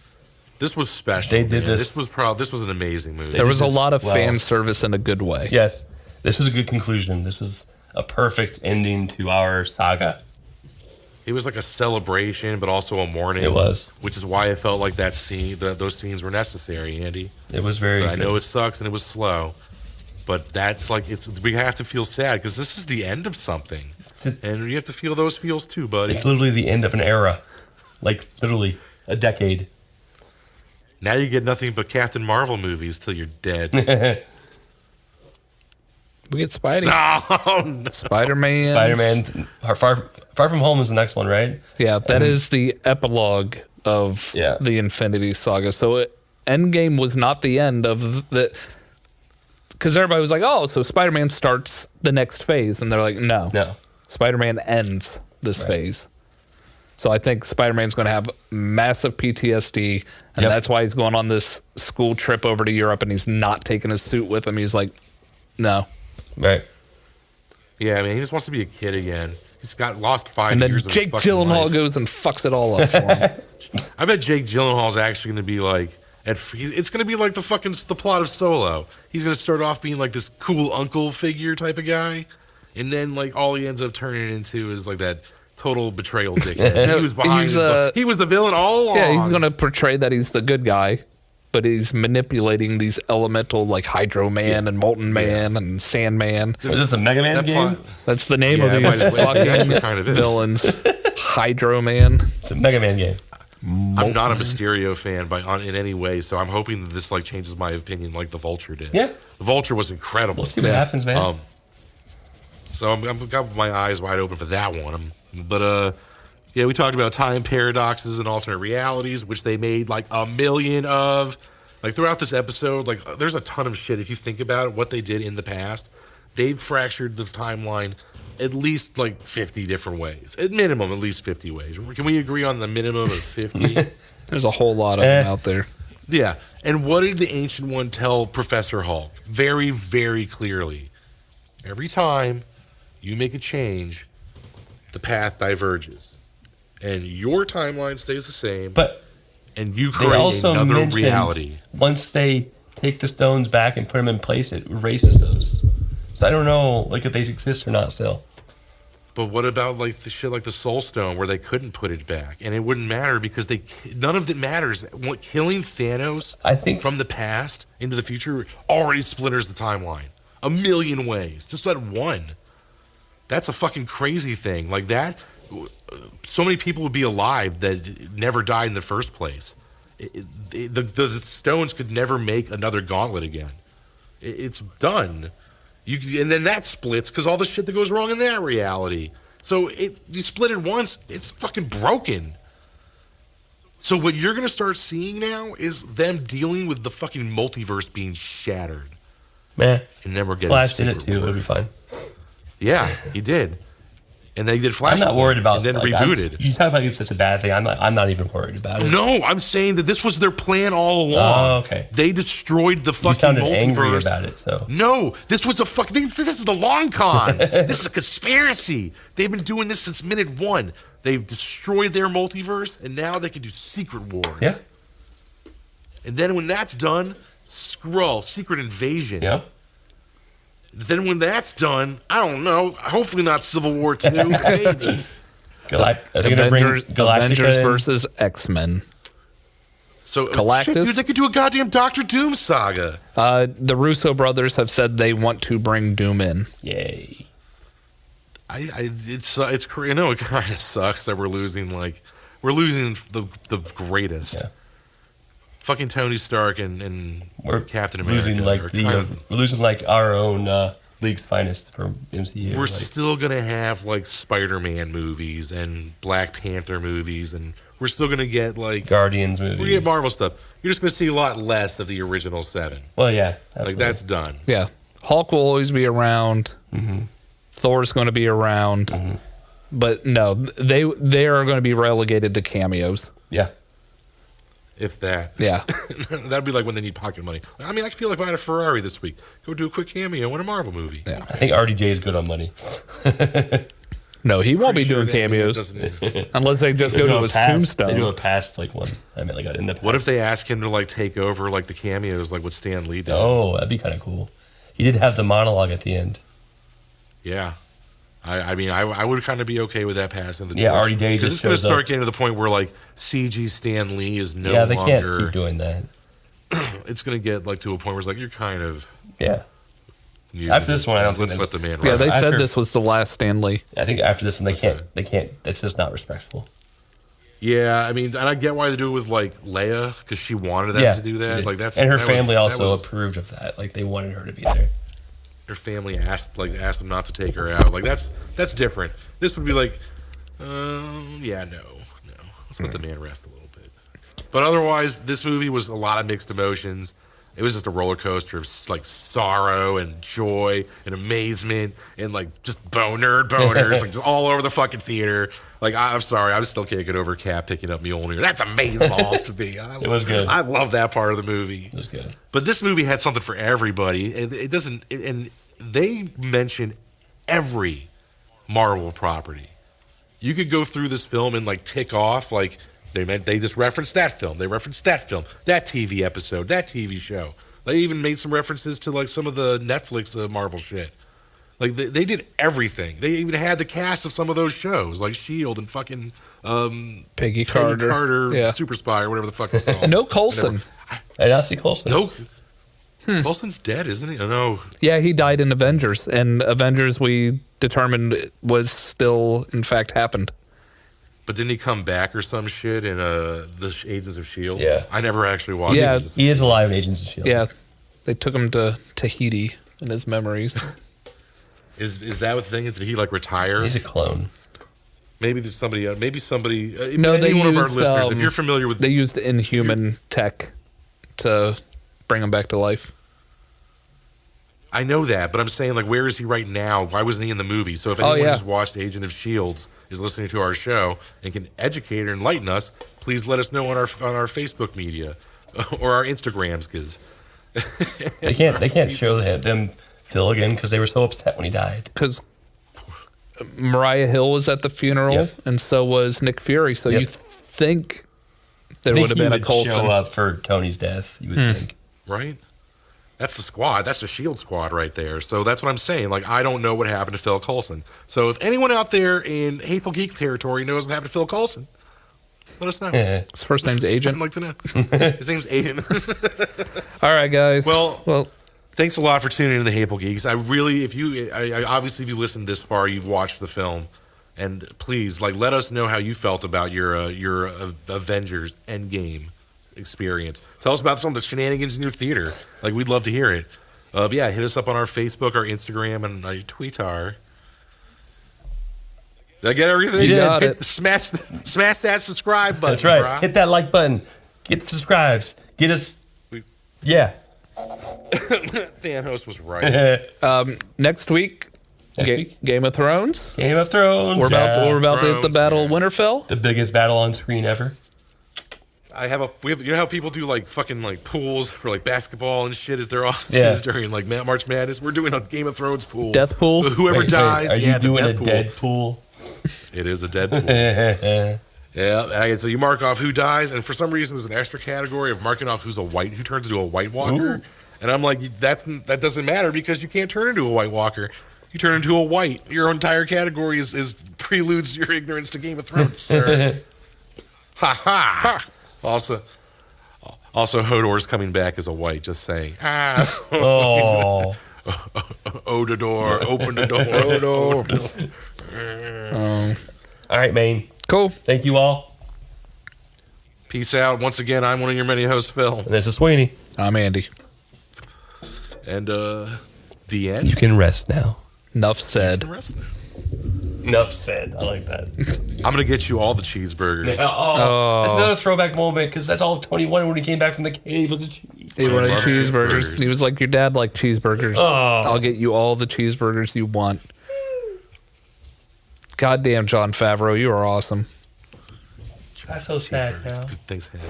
was special. They did man. this. This was an amazing movie. There was a lot of well. fan service in a good way. Yes, this was a good conclusion. This was a perfect ending to our saga. It was like a celebration, but also a mourning. It was, which is why I felt like those scenes were necessary, Andy. It was very. I know it sucks and it was slow, but that's like we have to feel sad because this is the end of something, and you have to feel those feels too, buddy. It's literally the end of an era, like literally a decade. Now you get nothing but Captain Marvel movies till you're dead. We get Spidey. Oh, no. Spider-Man. Far From Home is the next one, right? Yeah, that is the epilogue of the Infinity Saga. So Endgame was not the end of the... Because everybody was like, oh, so Spider-Man starts the next phase. And they're like, no. Spider-Man ends this phase. So I think Spider-Man's going to have massive PTSD. And that's why he's going on this school trip over to Europe. And he's not taking his suit with him. He's like, no. Right. Yeah, man, he just wants to be a kid again. He's got lost 5 and then years of Jake his fucking Gyllenhaal life. goes and fucks it all up for him. I bet Jake Gyllenhaal's actually going to be like, it's going to be like the plot of Solo. He's going to start off being like this cool uncle figure type of guy, and then like all he ends up turning into is like that total betrayal dickhead. He was behind. He was the villain all along. Yeah, he's going to portray that he's the good guy, but he's manipulating these elemental like Hydro Man and Molten Man and Sandman. Was this a Mega Man game? That's the name of it these fucking kind of is. villains. Hydro Man. It's a Mega Man game. I'm not a Mysterio fan in any way, so I'm hoping that this like changes my opinion, like the Vulture did. Yeah, the Vulture was incredible. We'll see what happens, man. So I've got my eyes wide open for that one. Yeah, we talked about time paradoxes and alternate realities, which they made like a million of. Like throughout this episode, like there's a ton of shit. If you think about what they did in the past, they've fractured the timeline at least like 50 different ways. At minimum, at least 50 ways. Can we agree on the minimum of 50? There's a whole lot of them out there. Yeah. And what did the Ancient One tell Professor Hulk? Very, very clearly. Every time you make a change, the path diverges. And your timeline stays the same. And you create another reality. Once they take the stones back and put them in place, it erases those. So I don't know, like if they exist or not still. But what about like the shit like the Soul Stone where they couldn't put it back and it wouldn't matter because none of it matters. Killing Thanos, I think, from the past into the future already splinters the timeline a million ways. Just that one. That's a fucking crazy thing. Like that, so many people would be alive that never died in the first place. The stones could never make another gauntlet again. It's done. And then that splits because all the shit that goes wrong in that reality. So you split it once, it's fucking broken. So what you're gonna start seeing now is them dealing with the fucking multiverse being shattered. Man, and then we're getting Flash did it too. It'll be fine. Yeah, he did. And they did Flash. I'm not worried about. And then rebooted. You talk about it's such a bad thing. I'm not even worried about it. No, I'm saying that this was their plan all along. Oh, okay. They destroyed the fucking you sounded multiverse. Angry about it, so no, this was a fuck. This is the long con. This is a conspiracy. They've been doing this since minute one. They've destroyed their multiverse, and now they can do Secret Wars. Yeah. And then when that's done, Skrull, Secret Invasion. Yeah. Then when that's done, I don't know. Hopefully not Civil War 2, maybe. Avengers versus X-Men. So Galactus? shit, dude, they could do a goddamn Doctor Doom saga. The Russo brothers have said they want to bring Doom in. Yay! It's I know it kind of sucks that we're losing the greatest. Yeah. Fucking Tony Stark and Captain America. We're losing like our own league's finest for MCU. We're still gonna have like Spider-Man movies and Black Panther movies, and we're still gonna get like Guardians movies. We get Marvel stuff. You're just gonna see a lot less of the original 7. Well, yeah, absolutely. Like that's done. Yeah, Hulk will always be around. Mm-hmm. Thor's going to be around, but no, they are going to be relegated to cameos. Yeah. if that. Yeah. That'd be like when they need pocket money. I mean, I feel like buying a Ferrari this week. Go do a quick cameo in a Marvel movie. Yeah. I think RDJ is good on money. No, he won't be Pretty sure doing that cameos doesn't- unless they just go to his They do tombstone. a past like one. I mean, like in the past. What if they ask him to like take over like the cameos, like what Stan Lee did? Oh, that'd be kind of cool. He did have the monologue at the end. Yeah. I mean, I would kind of be okay with that passing the torch. Yeah, already Day because just it's going to shows start up. getting to the point where like CG Stan Lee is no Yeah, they longer. can't keep doing that. It's going to get like to a point where it's like you're kind of. Yeah. muted. After this one, I don't Let's think let the man. Yeah, run. they said After- this was the last Stanley. I think after this one, they can't. That's just not respectful. Yeah, I mean, and I get why they do it with like Leia because she wanted them Yeah, to do she that. did. Like that's and her that was- family that also was- approved of that. Like they wanted her to be there. Her family asked them not to take her out. Like that's different. This would be like, yeah, no. Let's let the man rest a little bit. But otherwise, this movie was a lot of mixed emotions. It was just a roller coaster of like sorrow and joy and amazement and like just boners, like just all over the fucking theater. Like I'm sorry, I still can't get over Cap picking up Mjolnir. That's amazing balls to me. It was good. I love that part of the movie. It was good. But this movie had something for everybody. It doesn't, and they mention every Marvel property. You could go through this film and like tick off like they just referenced that film, they referenced that film, that TV episode, that TV show. They even made some references to like some of the Netflix Marvel shit. Like they did everything. They even had the cast of some of those shows, like Shield and fucking Peggy Carter. Yeah. Super Spy or whatever the fuck it's called. No Coulson. I did not see Coulson. No. Coulson's dead, isn't he? I know. Yeah, he died in Avengers, and Avengers we determined was still in fact happened. But didn't he come back or some shit in the Agents of S.H.I.E.L.D.? Yeah. I never actually watched Yeah. Agents of He is S.H.I.E.L.D. alive in Agents of S.H.I.E.L.D. Yeah, they took him to Tahiti in his memories. Is that what the thing is? Did he like retire? He's a clone. Maybe there's somebody. No, any they one of our used, listeners, if you're familiar with. They used Inhuman tech to bring him back to life. I know that, but I'm saying like, where is he right now? Why wasn't he in the movie? So if anyone yeah. who's watched Agent of Shields is listening to our show and can educate or enlighten us, please let us know on our Facebook media or our Instagrams, because They can't show them Phil again because they were so upset when he died. Because Mariah Hill was at the funeral, Yep. and so was Nick Fury. So Yep. you think there I think would have he been a would Coulson? show up for Tony's death. You would think. right? That's the squad. That's the Shield squad right there. So that's what I'm saying. Like, I don't know what happened to Phil Coulson. So if anyone out there in Hateful Geek territory knows what happened to Phil Coulson, let us know. His first name's I'd Agent. like to know. His name's Aiden. All right, guys. Well, thanks a lot for tuning in to the Hateful Geeks. I really, obviously, if you listened this far, you've watched the film, and please, like, let us know how you felt about your Avengers Endgame experience. Tell us about some of the shenanigans in your theater. Like, we'd love to hear it. But yeah, hit us up on our Facebook, our Instagram, and our Twitter. Did I get everything? You did. Got Hit it. Smash that subscribe button. That's right. brah. Hit that like button. Get the subscribes. Get us. Yeah. Thanos was right. Next week, Next week? Game of Thrones. Game of Thrones. We're about to hit the Thrones, Battle of yeah. Winterfell. the biggest battle on screen ever. You know how people do like fucking like pools for like basketball and shit at their offices Yeah. during like March Madness? We're doing a Game of Thrones pool. Death pool? Whoever Wait, dies, are yeah, you it's a doing death a pool. dead pool? It is a dead pool. Yeah, and so you mark off who dies, and for some reason there's an extra category of marking off who turns into a White Walker. Ooh. And I'm like, that doesn't matter because you can't turn into a White Walker. You turn into a white. Your entire category is preludes your ignorance to Game of Thrones, sir. Ha ha. Also, Hodor's coming back as a white. Just saying. Oh. Open the door. Open the door. Hodor. All right, Maine. Cool. Thank you all. Peace out. Once again, I'm one of your many hosts, Phil. And this is Sweeney. I'm Andy. And the end. You can rest now. Enough said. The rest now. Enough said. I like that. I'm gonna get you all the cheeseburgers. Oh, that's another throwback moment because that's all Tony wanted when he came back from the cave was a cheese. He wanted love cheeseburgers. cheeseburgers. And he was like, your dad liked cheeseburgers. Oh. I'll get you all the cheeseburgers you want. Goddamn, Jon Favreau, you are awesome. That's so sad now. Good things happen.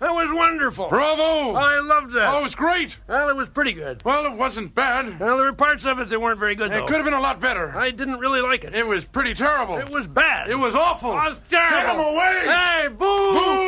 That was wonderful. Bravo! I loved that. Oh, it was great. Well, it was pretty good. Well, it wasn't bad. Well, there were parts of it that weren't very good, though. It could have been a lot better. I didn't really like it. It was pretty terrible. It was bad. It was awful. It was terrible. Get him away! Hey, boo! Boo!